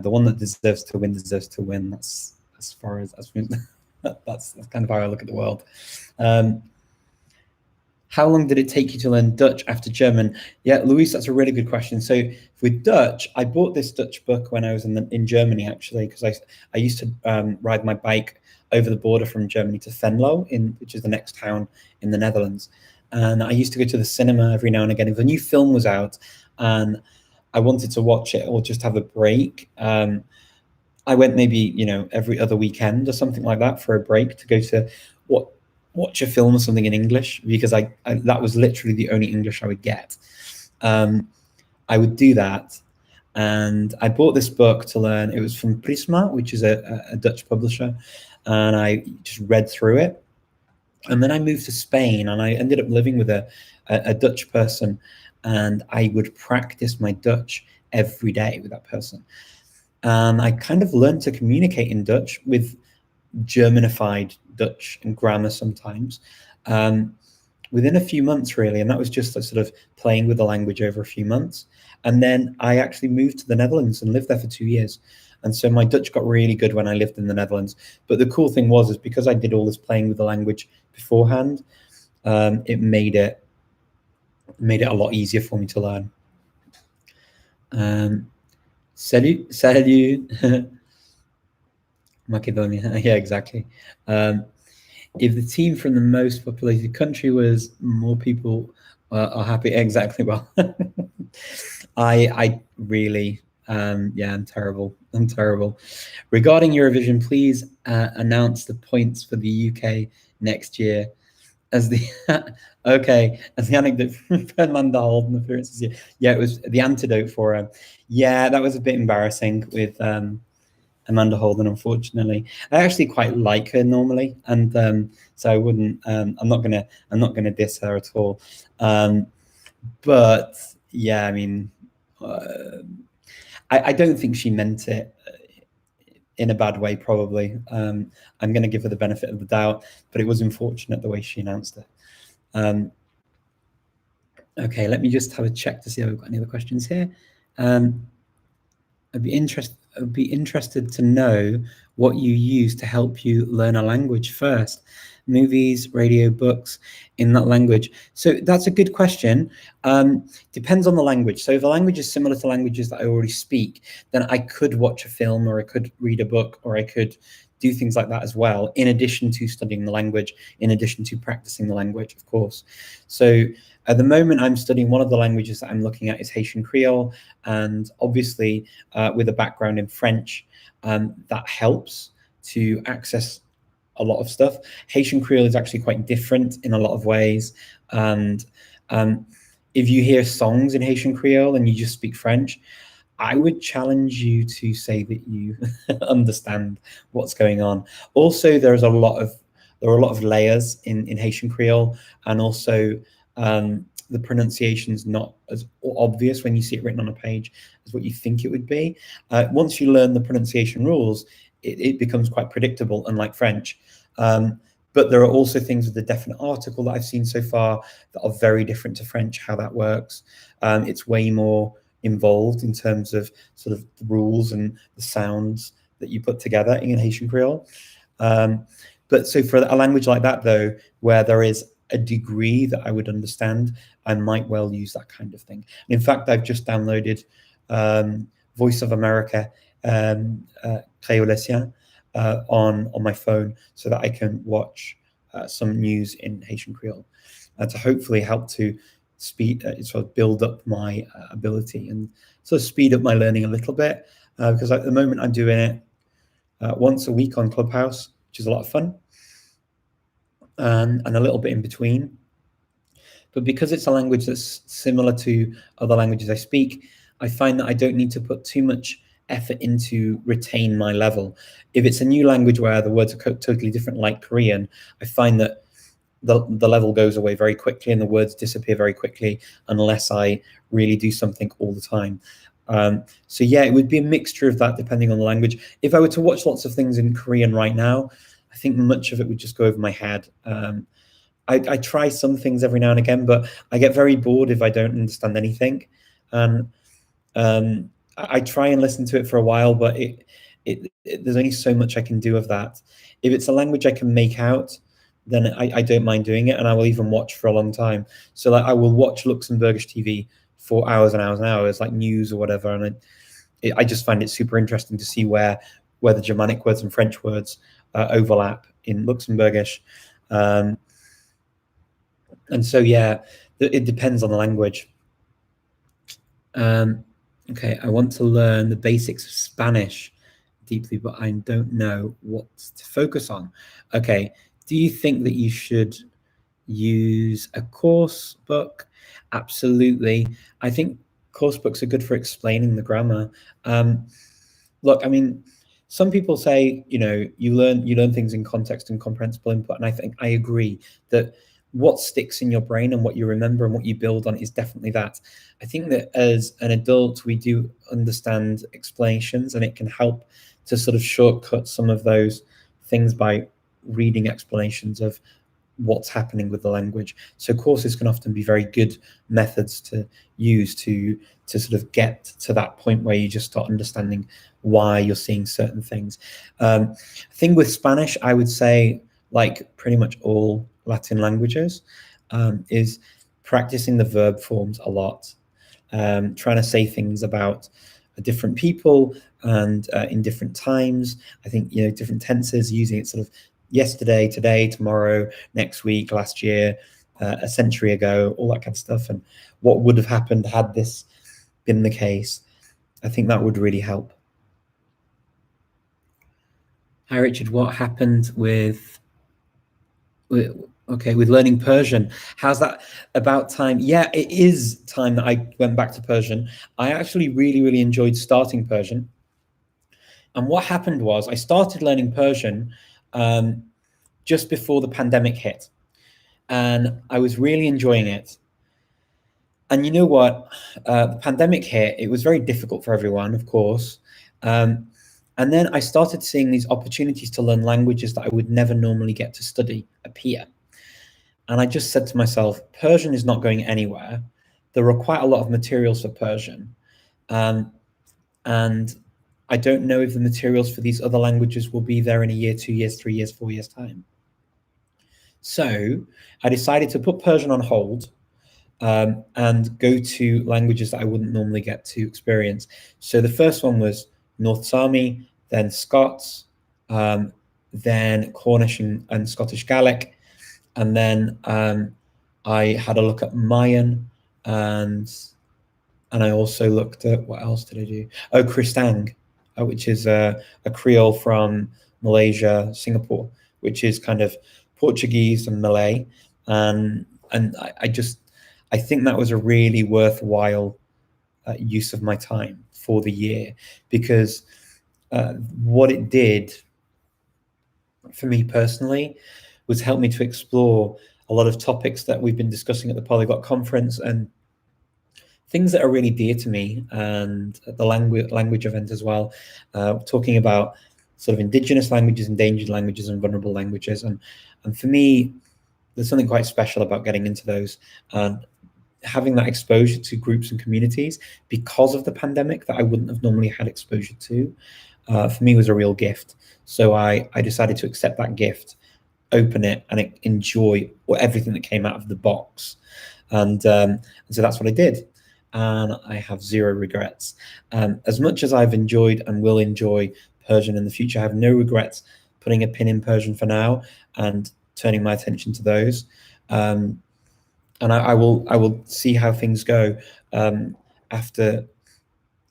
the one that deserves to win. That's as far as that's kind of how I look at the world. How long did it take you to learn Dutch after German? Yeah, Luis, that's a really good question. So with Dutch, I bought this Dutch book when I was in Germany, actually, because I used to ride my bike over the border from Germany to Venlo, which is the next town in the Netherlands. And I used to go to the cinema every now and again. If a new film was out and I wanted to watch it or just have a break, I went maybe, every other weekend or something like that for a break to go to watch a film or something in English, because I that was literally the only English I would get. I would do that. And I bought this book to learn. It was from Prisma, which is a Dutch publisher. And I just read through it. And then I moved to Spain and I ended up living with a Dutch person. And I would practice my Dutch every day with that person. And I kind of learned to communicate in Dutch with Germanified Dutch and grammar sometimes within a few months, really. And that was just sort of playing with the language over a few months. And then I actually moved to the Netherlands and lived there for 2 years. And so my Dutch got really good when I lived in the Netherlands. But the cool thing is because I did all this playing with the language beforehand, it made it a lot easier for me to learn. Salut. Macedonia. Yeah, exactly. If the team from the most populated country was more people are happy, exactly. Well, I really, yeah, I'm terrible. Regarding Eurovision, please announce the points for the UK next year as the as the anecdote from Fernanda Holden appearances. Yeah, it was the antidote for yeah, that was a bit embarrassing with Amanda Holden, unfortunately. I actually quite like her normally, and so I wouldn't. I'm not gonna diss her at all. But yeah, I mean, I don't think she meant it in a bad way. Probably. I'm gonna give her the benefit of the doubt, but it was unfortunate the way she announced it. Okay, let me just have a check to see if I've got any other questions here. I'd be interested to know what you use to help you learn a language first. Movies, radio, books in that language. So that's a good question. Depends on the language. So if the language is similar to languages that I already speak, then I could watch a film, or I could read a book, or I could do things like that as well, in addition to studying the language, in addition to practicing the language, of course. So at the moment, I'm studying one of the languages that I'm looking at is Haitian Creole, and obviously with a background in French, that helps to access a lot of stuff. Haitian Creole is actually quite different in a lot of ways, and if you hear songs in Haitian Creole and you just speak French, I would challenge you to say that you understand what's going on. Also, there are a lot of layers in Haitian Creole, and also the pronunciation's not as obvious when you see it written on a page as what you think it would be. Once you learn the pronunciation rules, it becomes quite predictable, unlike French. But there are also things with the definite article that I've seen so far that are very different to French, how that works. It's way more involved in terms of sort of the rules and the sounds that you put together in Haitian Creole. But so for a language like that, though, where there is a degree that I would understand, I might well use that kind of thing. And in fact, I've just downloaded Voice of America, Creolesien, on my phone, so that I can watch some news in Haitian Creole, to hopefully help to sort of build up my ability and sort of speed up my learning a little bit, because at the moment I'm doing it once a week on Clubhouse, which is a lot of fun, and a little bit in between. But because it's a language that's similar to other languages I speak, I find that I don't need to put too much effort into retain my level. If it's a new language where the words are totally different, like Korean, I find that the level goes away very quickly and the words disappear very quickly unless I really do something all the time. So yeah, it would be a mixture of that depending on the language. If I were to watch lots of things in Korean right now, I think much of it would just go over my head. I try some things every now and again, but I get very bored if I don't understand anything. And I try and listen to it for a while, but there's only so much I can do of that. If it's a language I can make out, then I don't mind doing it, and I will even watch for a long time. So like I will watch Luxembourgish TV for hours and hours and hours, like news or whatever, and I just find it super interesting to see where the Germanic words and French words overlap in Luxembourgish. And so, yeah, it depends on the language. Okay, I want to learn the basics of Spanish deeply, but I don't know what to focus on. Okay, do you think that you should use a course book? Absolutely. I think course books are good for explaining the grammar. Look, I mean, some people say, you learn things in context and comprehensible input, and I think I agree that what sticks in your brain and what you remember and what you build on is definitely that. I think that as an adult, we do understand explanations, and it can help to sort of shortcut some of those things by reading explanations of what's happening with the language. So courses can often be very good methods to use to sort of get to that point where you just start understanding why you're seeing certain things. Thing with Spanish, I would say, like pretty much all Latin languages, is practicing the verb forms a lot, trying to say things about different people and in different times. I think, different tenses, using it sort of yesterday, today, tomorrow, next week, last year, a century ago, all that kind of stuff, and what would have happened had this been the case. I think that would really help. Hi, Richard. What happened with learning Persian? How's that? About time? Yeah, it is time that I went back to Persian. I actually really, really enjoyed starting Persian. And what happened was I started learning Persian just before the pandemic hit, and I was really enjoying it. And you know what? The pandemic hit. It was very difficult for everyone, of course. And then I started seeing these opportunities to learn languages that I would never normally get to study appear. And I just said to myself, Persian is not going anywhere. There are quite a lot of materials for Persian. And I don't know if the materials for these other languages will be there in a year, 2 years, 3 years, 4 years time. So I decided to put Persian on hold and go to languages that I wouldn't normally get to experience. So the first one was North Sami, then Scots, then Cornish and Scottish Gaelic, and then I had a look at Mayan, and I also looked at, what else did I do? Oh, Kristang, which is a Creole from Malaysia, Singapore, which is kind of Portuguese and Malay, and I think that was a really worthwhile use of my time for the year, because what it did for me personally was help me to explore a lot of topics that we've been discussing at the Polyglot Conference, and things that are really dear to me, and at the language event as well, talking about sort of indigenous languages, endangered languages, and vulnerable languages. And for me, there's something quite special about getting into those and having that exposure to groups and communities because of the pandemic that I wouldn't have normally had exposure to. For me, was a real gift. So I decided to accept that gift, open it, and enjoy everything that came out of the box. And so that's what I did. And I have zero regrets. As much as I've enjoyed and will enjoy Persian in the future, I have no regrets putting a pin in Persian for now and turning my attention to those. And I will see how things go after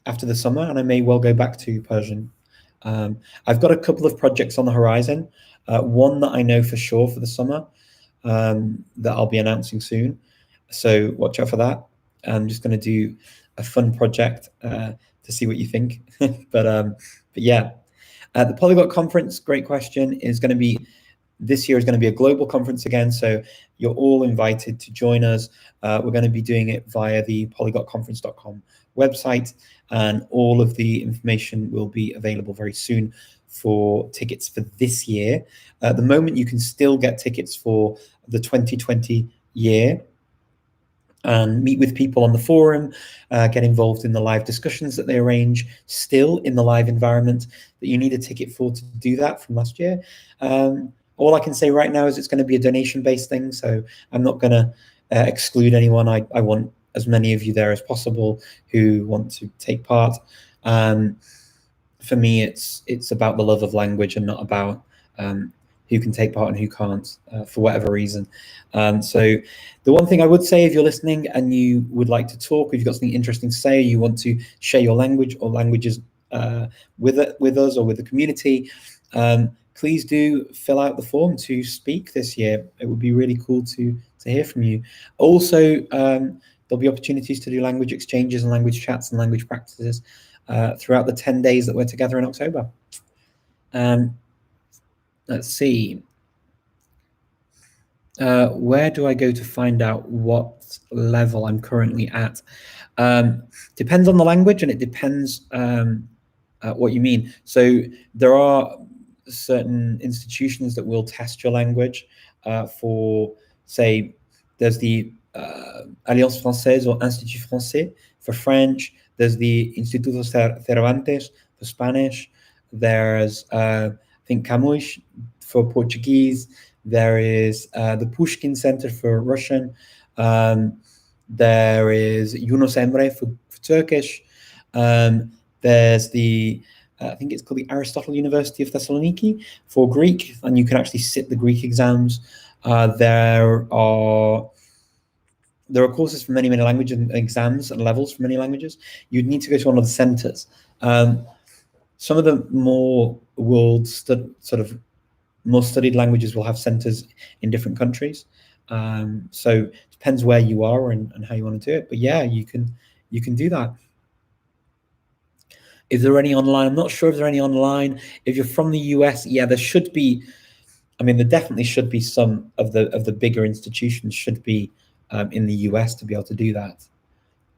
the summer, and I may well go back to Persian. I've got a couple of projects on the horizon. One that I know for sure for the summer that I'll be announcing soon. So watch out for that. I'm just going to do a fun project to see what you think. But yeah, the Polyglot Conference, great question, is going to be, this year is going to be a global conference again. So you're all invited to join us. We're going to be doing it via the polyglotconference.com website, and all of the information will be available very soon for tickets for this year. At the moment, you can still get tickets for the 2020 year and meet with people on the forum, get involved in the live discussions that they arrange still in the live environment that you need a ticket for to do that from last year. All I can say right now is it's going to be a donation-based thing, so I'm not going to exclude anyone. I want as many of you there as possible who want to take part. For me, it's about the love of language and not about who can take part and who can't, for whatever reason. So the one thing I would say, if you're listening and you would like to talk, if you've got something interesting to say, you want to share your language or languages with us or with the community, please do fill out the form to speak this year. It would be really cool to hear from you. Also, there'll be opportunities to do language exchanges and language chats and language practices throughout the 10 days that we're together in October. Let's see. Where do I go to find out what level I'm currently at? Depends on the language, and it depends what you mean. So there are certain institutions that will test your language for, say, there's the Alliance Française or Institut Français for French. There's the Instituto Cervantes for Spanish. There's, I think, Camões for Portuguese. There is the Pushkin Center for Russian. There is Yunus Emre for Turkish. There's the, I think it's called the Aristotle University of Thessaloniki for Greek, and you can actually sit the Greek exams. There are courses for many languages and exams and levels for many languages. You'd need to go to one of the centers. Some of the more more studied languages will have centers in different countries. So it depends where you are and how you want to do it. But yeah, you can do that. Is there any online? I'm not sure if there are any online. If you're from the US, yeah, there should be. I mean, there definitely should be some of the bigger institutions should be in the US to be able to do that.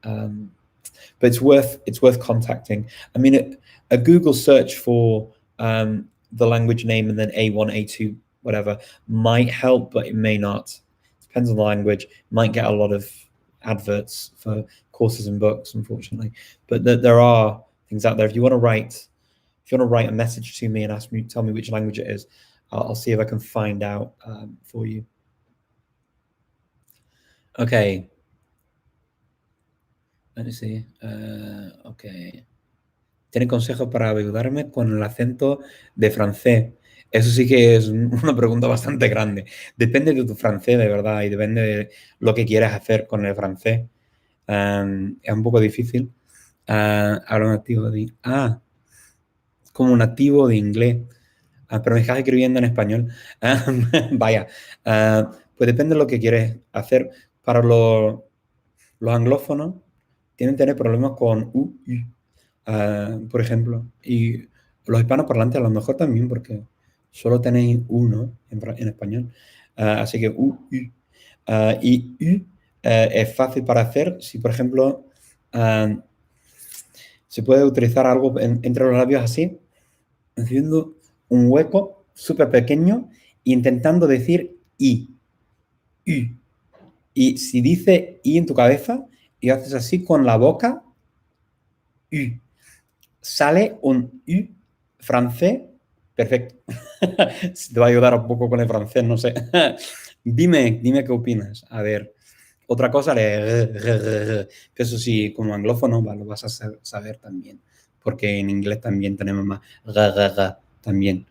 But it's worth contacting. I mean, a Google search for the language name and then A1, A2, whatever might help, but it may not. Depends on the language. Might get a lot of adverts for courses and books, unfortunately. But there are things out there. If you want to write a message to me and tell me which language it is, I'll see if I can find out for you. Okay. Let me see. Okay. ¿Tiene consejo para ayudarme con el acento de francés? Eso sí que es una pregunta bastante grande. Depende de tu francés, de verdad, y depende de lo que quieras hacer con el francés. Es un poco difícil. Hablo nativo de... como nativo de inglés. Pero me estás escribiendo en español. Vaya. Pues depende de lo que quieres hacer. Para los anglófonos, tienen que tener problemas con U, por ejemplo. Y los hispanoparlantes a lo mejor también, porque solo tenéis uno en español. Así que U, U. Y U es fácil para hacer si, por ejemplo, se puede utilizar algo entre los labios así, haciendo un hueco súper pequeño e intentando decir I. U. Y si dice I en tu cabeza y haces así con la boca, U. Sale un U francés perfecto. Te va a ayudar un poco con el francés, no sé. dime qué opinas. A ver, otra cosa, eso sí, como anglófono lo vas a saber también, porque en inglés también tenemos más también.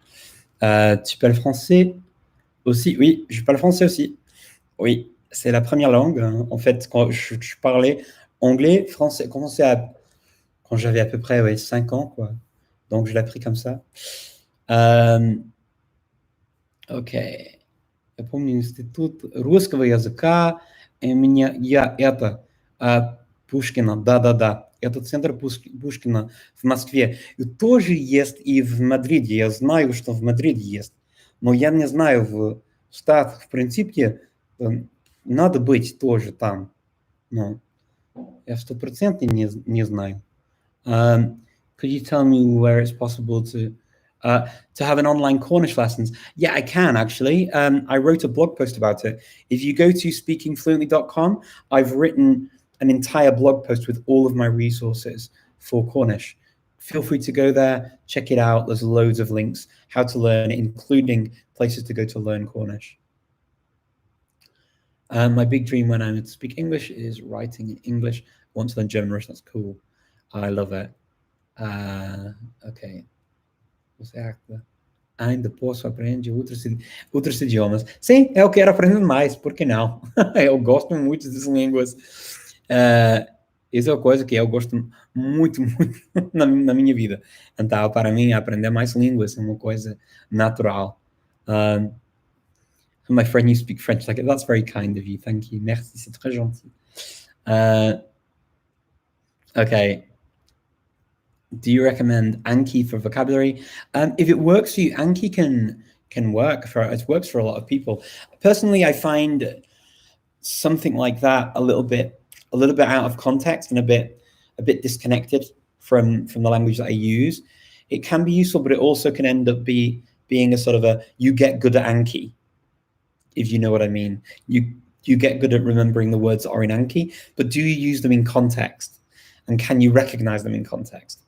Tu parles français aussi? Oui, je parle français aussi. Oui, c'est la première langue. Hein. En fait, quand je parlais anglais, français, quand j'avais à peu près 5 ans, quoi. Donc, je l'ai appris comme ça. Окей. Я помню институт русского языка, и я это, Пушкина, да. Это центр Пушкина в Москве. И тоже есть и в Мадриде. Я знаю, что в Мадриде есть. Но я не знаю, в Штатах, в принципе, надо быть тоже там. Но я 100% не знаю. Could you tell me where it's possible to have an online Cornish lessons? Yeah, I can actually. I wrote a blog post about it. If you go to speakingfluently.com, I've written an entire blog post with all of my resources for Cornish. Feel free to go there, check it out. There's loads of links, how to learn, including places to go to learn Cornish. My big dream when I speak English is writing in English. I want to learn German, Russian. That's cool. I love it. Ok. Ainda posso aprender outros idiomas. Sim, eu quero aprender mais, por que não? Eu gosto muito das línguas. Isso é uma coisa que eu gosto muito na minha vida. Então, para mim, aprender mais línguas é uma coisa natural. My friend, you speak French. Like, that's very kind of you. Thank you. Merci, c'est très gentil. Okay. Do you recommend Anki for vocabulary? If it works for you, Anki can work for it works for a lot of people. Personally, I find something like that a little bit out of context and a bit disconnected from the language that I use. It can be useful, but it also can end up being a sort of you get good at Anki, if you know what I mean. You get good at remembering the words that are in Anki, but do you use them in context? And can you recognize them in context?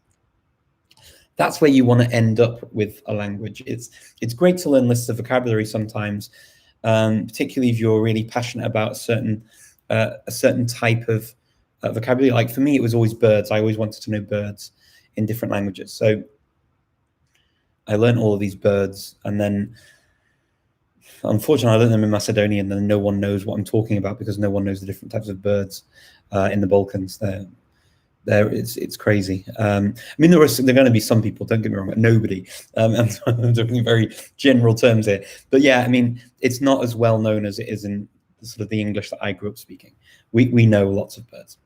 That's where you want to end up with a language. It's great to learn lists of vocabulary sometimes, particularly if you're really passionate about a certain type of vocabulary. Like for me, it was always birds. I always wanted to know birds in different languages. So I learned all of these birds, and then unfortunately, I learned them in Macedonian, and no one knows what I'm talking about because no one knows the different types of birds in the Balkans. It's crazy. I mean, there are going to be some people, don't get me wrong, but nobody. I'm talking in very general terms here. But yeah, I mean, it's not as well known as it is in sort of the English that I grew up speaking. We know lots of birds.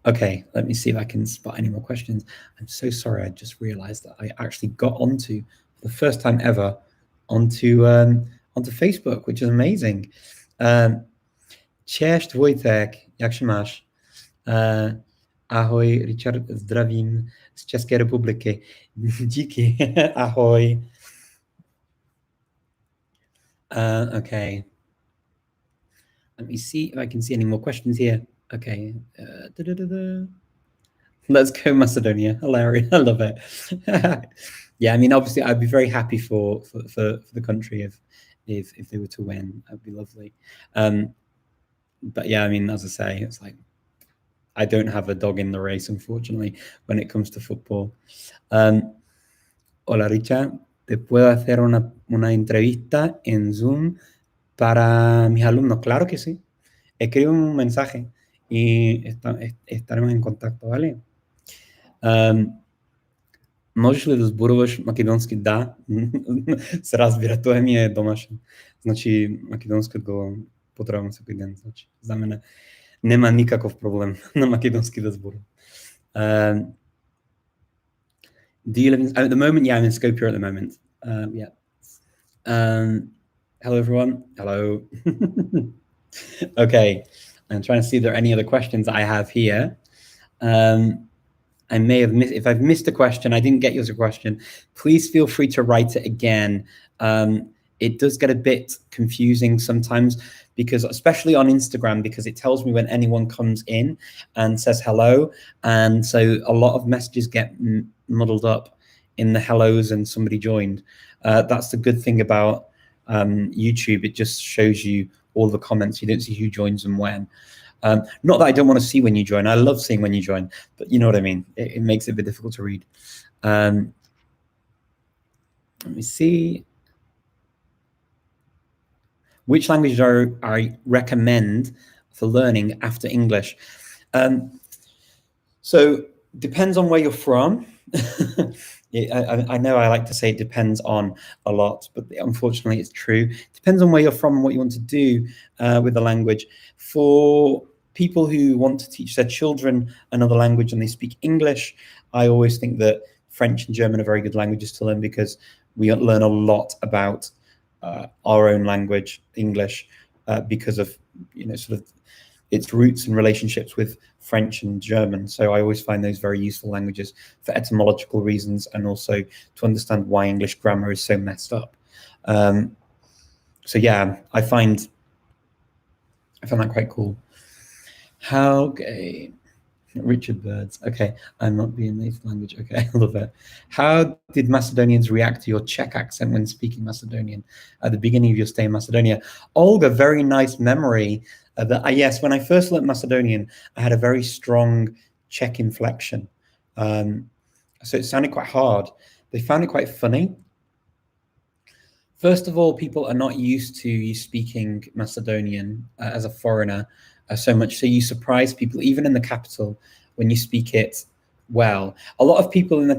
Okay, let me see if I can spot any more questions. I'm so sorry, I just realized that I actually got onto, for the first time ever, onto Facebook, which is amazing. Cześć Wojtek, jak się masz? Ahoj, Richard, zdravím z České republiky. Díky, ahoj. Okay. Let me see if I can see any more questions here. Okay. Let's go Macedonia. Hilarious. I love it. Yeah, I mean, obviously, I'd be very happy for the country if they were to win. That'd be lovely. But yeah, I mean, as I say, it's like I don't have a dog in the race, unfortunately, when it comes to football. Hola, Richard. ¿Te puedo hacer una entrevista en Zoom para mis alumnos? Claro que sí. Escribe un mensaje y estaremos en contacto, ¿vale? Możesz zbudować makedonski da? Se разбира, ми е домашен. Значи, македонското потребно всеки ден. Значи, за мен нема никаков проблем на македонски да зборувам. Do you live in, at the moment? Yeah, I'm in Skopje at the moment. Yeah. Hello, everyone. Hello. Okay. I'm trying to see if there are any other questions I have here. I may have missed, if I've missed a question, I didn't get your question, please feel free to write it again. It does get a bit confusing sometimes because, especially on Instagram, because it tells me when anyone comes in and says hello. And so a lot of messages get muddled up in the hellos and somebody joined. That's the good thing about YouTube. It just shows you all the comments. You don't see who joins and when. Not that I don't want to see when you join. I love seeing when you join, but you know what I mean. It makes it a bit difficult to read. Let me see. Which language do I recommend for learning after English? So depends on where you're from. I know I like to say it depends on a lot, but unfortunately it's true. Depends on where you're from and what you want to do with the language. For people who want to teach their children another language and they speak English, I always think that French and German are very good languages to learn because we learn a lot about our own language, English, because of, you know, sort of its roots and relationships with French and German. So I always find those very useful languages for etymological reasons and also to understand why English grammar is so messed up. So yeah, I find that quite cool. How gay. Richard Birds. Okay, I'm not being native language. Okay, I love it. How did Macedonians react to your Czech accent when speaking Macedonian at the beginning of your stay in Macedonia? Olga, very nice memory. Yes, when I first learned Macedonian, I had a very strong Czech inflection. So it sounded quite hard. They found it quite funny. First of all, people are not used to you speaking Macedonian as a foreigner so much, so you surprise people, even in the capital, when you speak it well. A lot of people in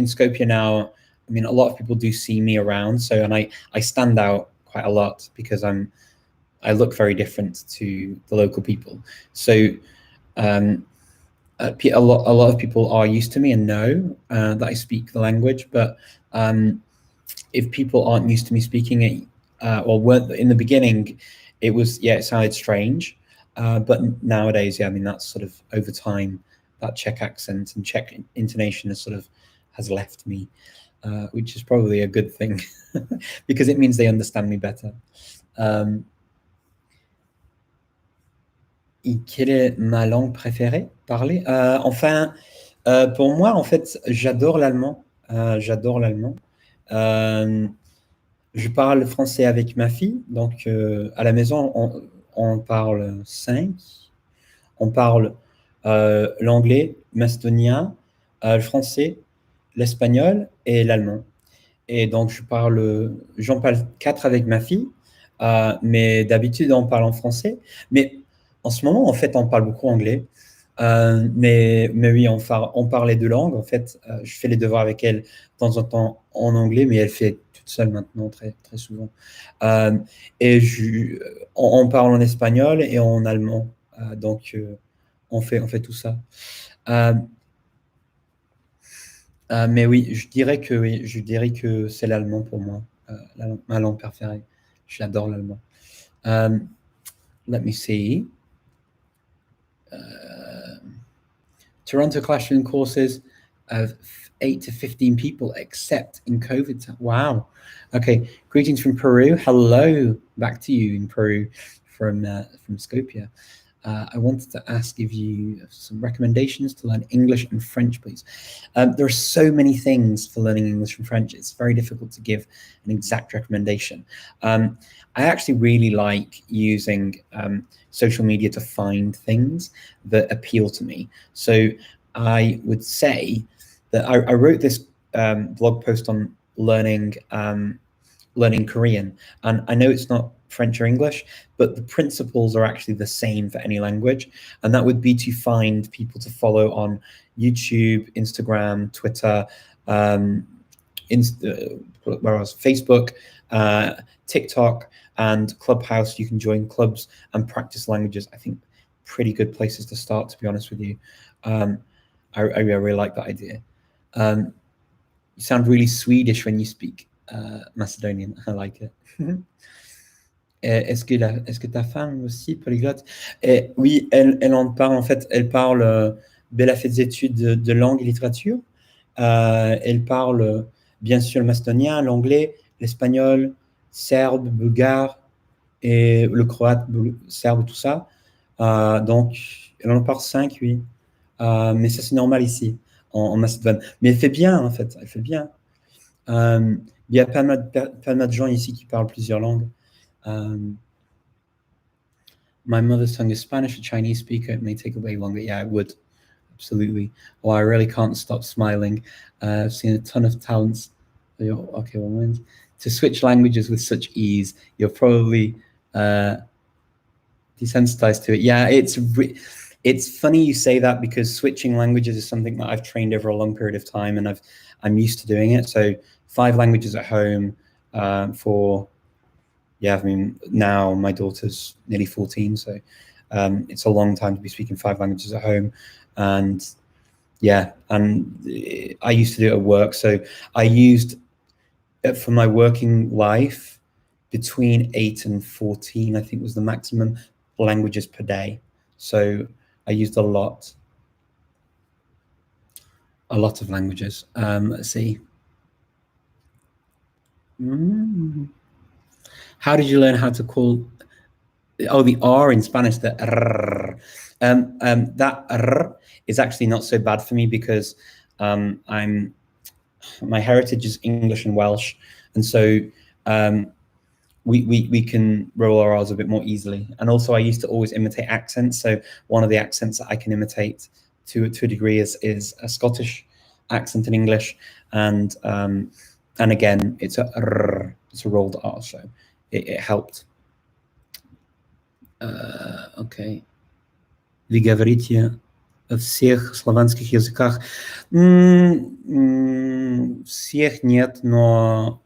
Skopje now, I mean, a lot of people do see me around, so, and I stand out quite a lot because I look very different to the local people. So a lot of people are used to me and know that I speak the language, but if people aren't used to me speaking it, or weren't in the beginning, it sounded strange. But nowadays, yeah, I mean, that's sort of over time, that Czech accent and Czech intonation has left me, which is probably a good thing because it means they understand me better. Quelle est ma langue préférée parler? Enfin, pour moi, en fait, j'adore l'allemand. Je parle français avec ma fille, donc à la maison, on parle 5. On parle l'anglais, macédonien, le français, l'espagnol et l'allemand. Et donc, j'en parle 4 avec ma fille, mais d'habitude, on parle en français. Mais en ce moment, en fait, on parle beaucoup anglais. Mais oui, on parle les 2 langues. En fait, je fais les devoirs avec elle de temps en temps en anglais, mais elle fait toute seule maintenant, très, très souvent. Et on parle en espagnol et en allemand. Donc, on fait tout ça. Mais oui, je dirais que c'est l'allemand pour moi, ma langue préférée. J'adore l'allemand. Let me see. Toronto classroom courses of 8 to 15 people, except in COVID time. Wow. Okay. Greetings from Peru. Hello, back to you in Peru from Skopje. I wanted to ask if you have some recommendations to learn English and French, please. There are so many things for learning English and French. It's very difficult to give an exact recommendation. I actually really like using social media to find things that appeal to me. So I would say that I wrote this blog post on learning Korean, and I know it's not French or English, but the principles are actually the same for any language, and that would be to find people to follow on YouTube, Instagram, Twitter, Facebook, TikTok, and Clubhouse. You can join clubs and practice languages. I think pretty good places to start, to be honest with you. I really like that idea. You sound really Swedish when you speak Macedonian. I like it. Est-ce que ta femme aussi polyglotte? Oui, elle en parle en fait. Elle parle. Elle a fait des études de langue et littérature. Elle parle bien sûr le macédonien, l'anglais, l'espagnol, serbe, bulgare et le croate, serbe, tout ça. Donc, elle en parle 5, oui. Mais ça, c'est normal ici, en Macédoine. Mais elle fait bien, en fait. Elle fait bien. Il y a pas mal de gens ici qui parlent plusieurs langues. My mother's tongue is Spanish. A Chinese speaker, it may take a way longer. Yeah, it would. Absolutely. Oh, I really can't stop smiling. I've seen a ton of talents. Okay, well, to switch languages with such ease, you're probably desensitized to it. Yeah, it's funny you say that, because switching languages is something that I've trained over a long period of time, and I'm used to doing it. So 5 languages at home for. Yeah, I mean, now my daughter's nearly 14, so it's a long time to be speaking 5 languages at home. And yeah, and I used to do it at work. So I used, for my working life, between 8 and 14, I think was the maximum languages per day. So I used a lot of languages. Let's see. How did you learn how to call? Oh, the R in Spanish, the R. That R is actually not so bad for me, because my heritage is English and Welsh, and so we can roll our R's a bit more easily. And also, I used to always imitate accents. So one of the accents that I can imitate to a degree is a Scottish accent in English, and again, it's a R, it's a rolled R, so it helped. Okay. Вы говорите о всех славянских языках? Всех нет, но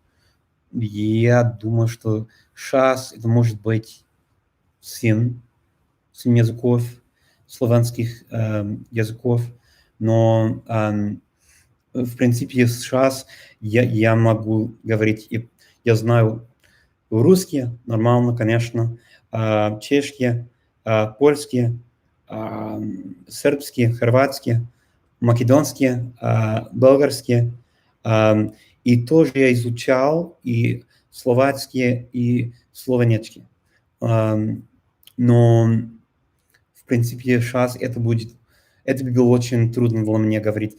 я думаю, что сейчас это может быть 7 языков, славянских языков, но в принципе сейчас я могу говорить, я знаю русский нормально, конечно, чешский, польский, сербский, хорватский, македонский, болгарский. И тоже я изучал и словацкий, и словенецкий. Но, в принципе, сейчас это было очень трудно для меня говорить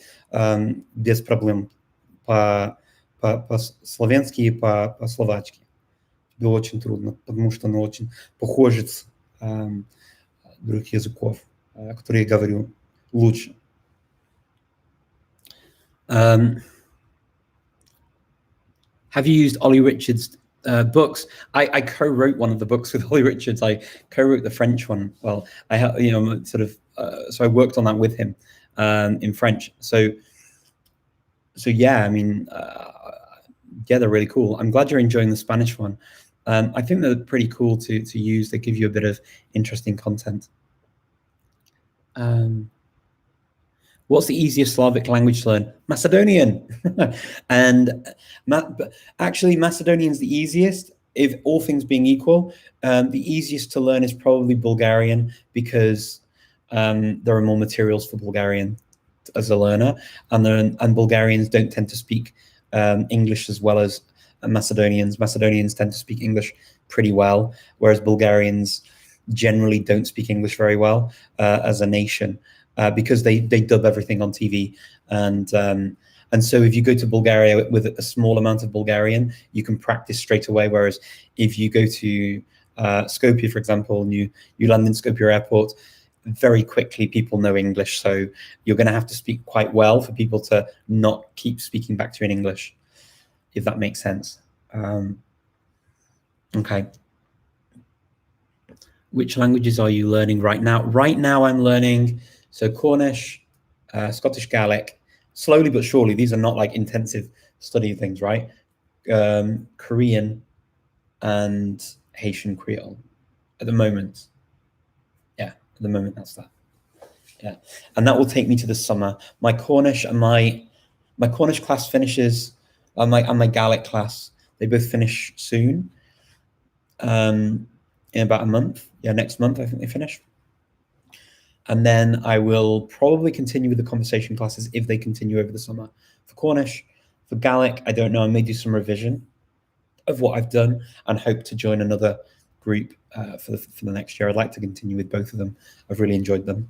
без проблем по-словенски и по-словачки. Было очень трудно, потому что оно очень похоже с других языков, которые я говорю лучше. Have you used Ollie Richards' books? I co-wrote one of the books with Ollie Richards. I co-wrote the French one. Well, so I worked on that with him in French. So yeah, I mean, yeah, they're really cool. I'm glad you're enjoying the Spanish one. I think they're pretty cool to use. They give you a bit of interesting content. What's the easiest Slavic language to learn? Macedonian. And actually, Macedonian's the easiest. If all things being equal, the easiest to learn is probably Bulgarian, because there are more materials for Bulgarian as a learner, and Bulgarians don't tend to speak English as well as Macedonians. Macedonians tend to speak English pretty well, whereas Bulgarians generally don't speak English very well as a nation, because they dub everything on TV, and so if you go to Bulgaria with a small amount of Bulgarian, you can practice straight away. Whereas if you go to Skopje, for example, and you land in Skopje airport, very quickly people know English, so you're going to have to speak quite well for people to not keep speaking back to you in English, if that makes sense. Okay. Which languages are you learning right now? Right now I'm learning Cornish, Scottish Gaelic, slowly but surely. These are not like intensive study things, right? Korean and Haitian Creole at the moment. Yeah, at the moment that's that. Yeah, and that will take me to the summer. My Cornish and my Cornish class finishes, and my Gaelic class, they both finish soon. In about a month. Yeah, next month I think they finish. And then I will probably continue with the conversation classes if they continue over the summer. For Cornish, for Gaelic, I don't know. I may do some revision of what I've done and hope to join another group for the next year. I'd like to continue with both of them. I've really enjoyed them.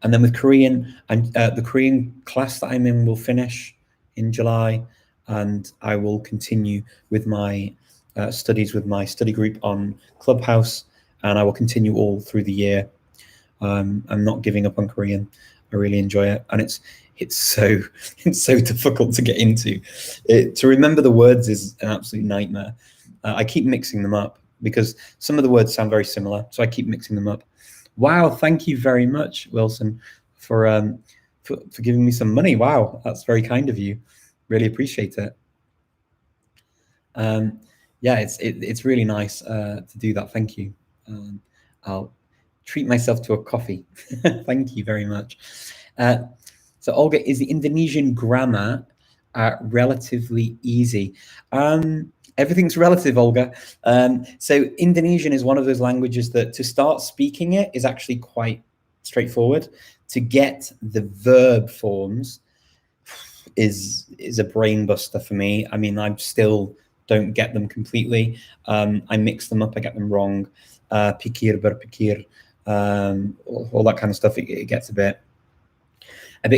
And then with Korean, the Korean class that I'm in will finish in July, and I will continue with my studies with my study group on Clubhouse, and I will continue all through the year. I'm not giving up on Korean. I really enjoy it, and it's so difficult to get into. To remember the words is an absolute nightmare. I keep mixing them up because some of the words sound very similar, so I keep mixing them up. Wow, thank you very much, Wilson, for giving me some money. Wow, that's very kind of you. Really appreciate it. Yeah, it's really nice to do that. Thank you. I'll treat myself to a coffee. Thank you very much. So Olga, is the Indonesian grammar relatively easy? Everything's relative, Olga. So Indonesian is one of those languages that to start speaking it is actually quite straightforward. To get the verb forms is a brain buster for me. I mean, I still don't get them completely. I mix them up, I get them wrong. Pikir, berpikir, all that kind of stuff. It gets a bit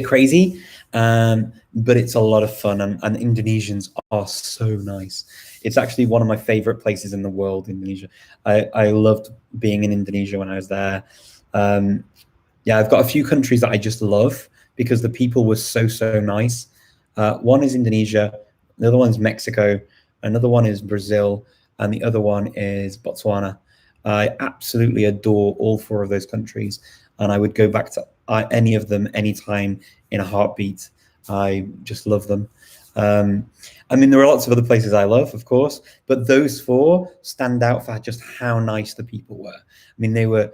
crazy, but it's a lot of fun, and Indonesians are so nice. It's actually one of my favorite places in the world, Indonesia. I loved being in Indonesia when I was there. Yeah, I've got a few countries that I just love because the people were so nice. One is Indonesia, the other one's Mexico, another one is Brazil, and the other one is Botswana. I absolutely adore all four of those countries, and I would go back to any of them anytime in a heartbeat. I just love them. I mean, there are lots of other places I love, of course, but those four stand out for just how nice the people were. I mean, they were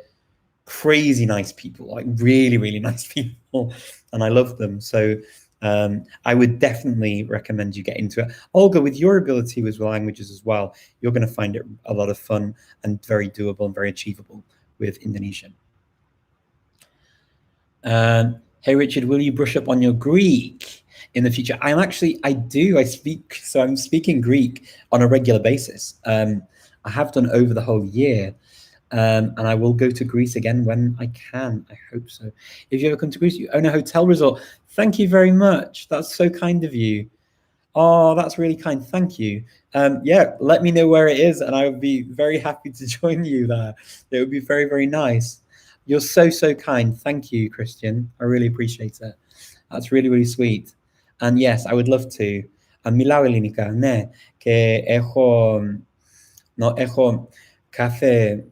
crazy nice people, like really nice people, and I love them. So I would definitely recommend you get into it. Olga, with your ability with languages as well, you're going to find it a lot of fun and very doable and very achievable with Indonesian. Hey Richard, will you brush up on your Greek in the future? I do. I'm speaking Greek on a regular basis. I have done over the whole year. And I will go to Greece again when I can. I hope so. If you ever come to Greece, you own a hotel resort. Thank you very much. That's so kind of you. Oh, that's really kind. Thank you. Yeah, let me know where it is, and I would be very happy to join you there. It would be very nice. You're so kind. Thank you, Christian. I really appreciate it. That's really sweet. And yes, I would love to. Μιλάω ελληνικά, ναι. Και έχω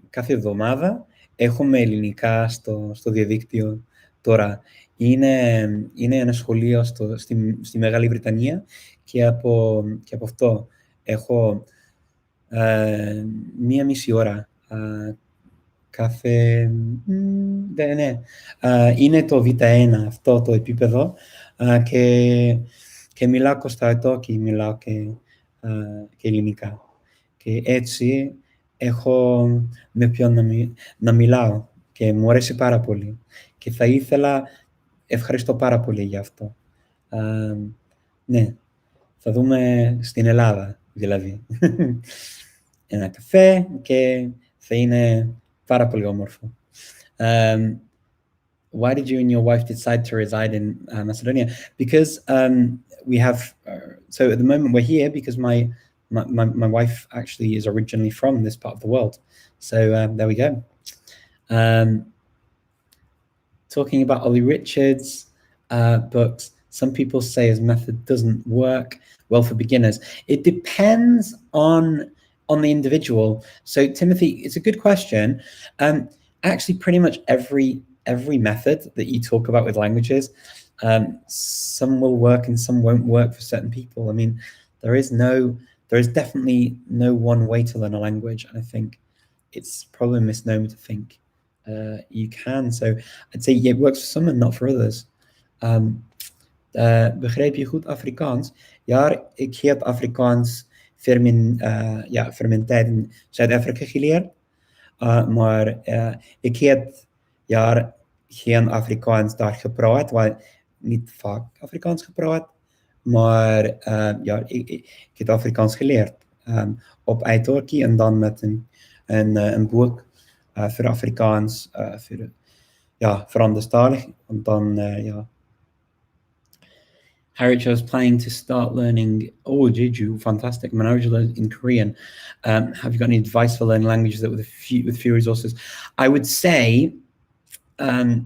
κάθε εβδομάδα έχουμε ελληνικά στο διαδίκτυο τώρα. Είναι ένα σχολείο στη Μεγάλη Βρετανία και από αυτό έχω μία μισή ώρα κάθε... ναι. Είναι το Β1 αυτό το επίπεδο και μιλάω κοσταετό και μιλάω και ελληνικά. Και έτσι έχω με ποιον να μιλάω και μου αρέσει πάρα πολύ. Και θα ήθελα, ευχαριστώ πάρα πολύ για αυτό. Ναι, θα δούμε στην Ελλάδα, δηλαδή. Ένα καφέ και θα είναι πάρα πολύ όμορφο. Why did you and your wife decide to reside in Macedonia? Because we have, so at the moment we're here because my wife actually is originally from this part of the world. So there we go. Talking about Ollie Richards' books, some people say his method doesn't work well for beginners. It depends on the individual. So Timothy, it's a good question. Actually, pretty much every method that you talk about with languages, some will work and some won't work for certain people. I mean, there is definitely no one way to learn a language, and I think it's probably a misnomer to think you can. So I'd say yeah, it works for some and not for others. Begrijp je goed Afrikaans? Ja, ik heb Afrikaans voor mijn tijd in Zuid-Afrika geleerd. Maar ik heb geen Afrikaans daar gepraat, want niet vaak Afrikaans gepraat. Maar ik heb Afrikaans geleerd op italki en dan met een boek voor Afrikaans, voor anderstalig. En dan, Harriet was planning to start learning, Jeju, fantastic, Manojula in Korean. Have you got any advice for learning languages that with few resources? I would say, I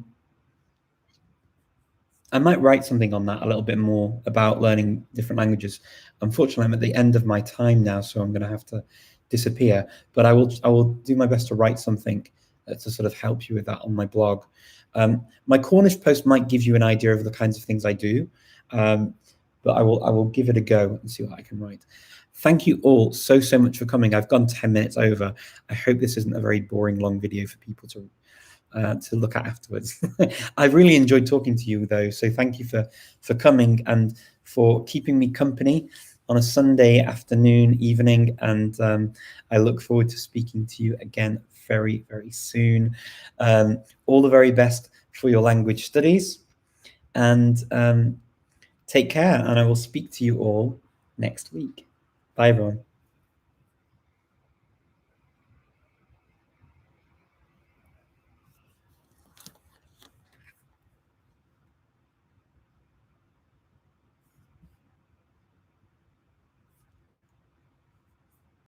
might write something on that a little bit more about learning different languages. Unfortunately, I'm at the end of my time now, so I'm going to have to disappear. But I will do my best to write something to sort of help you with that on my blog. My Cornish post might give you an idea of the kinds of things I do, but I will give it a go and see what I can write. Thank you all so much for coming. I've gone 10 minutes over. I hope this isn't a very boring long video for people to look at afterwards. I've really enjoyed talking to you though, so thank you for coming and for keeping me company on a Sunday afternoon, evening, and I look forward to speaking to you again very, very soon. All the very best for your language studies, and take care, and I will speak to you all next week. Bye everyone.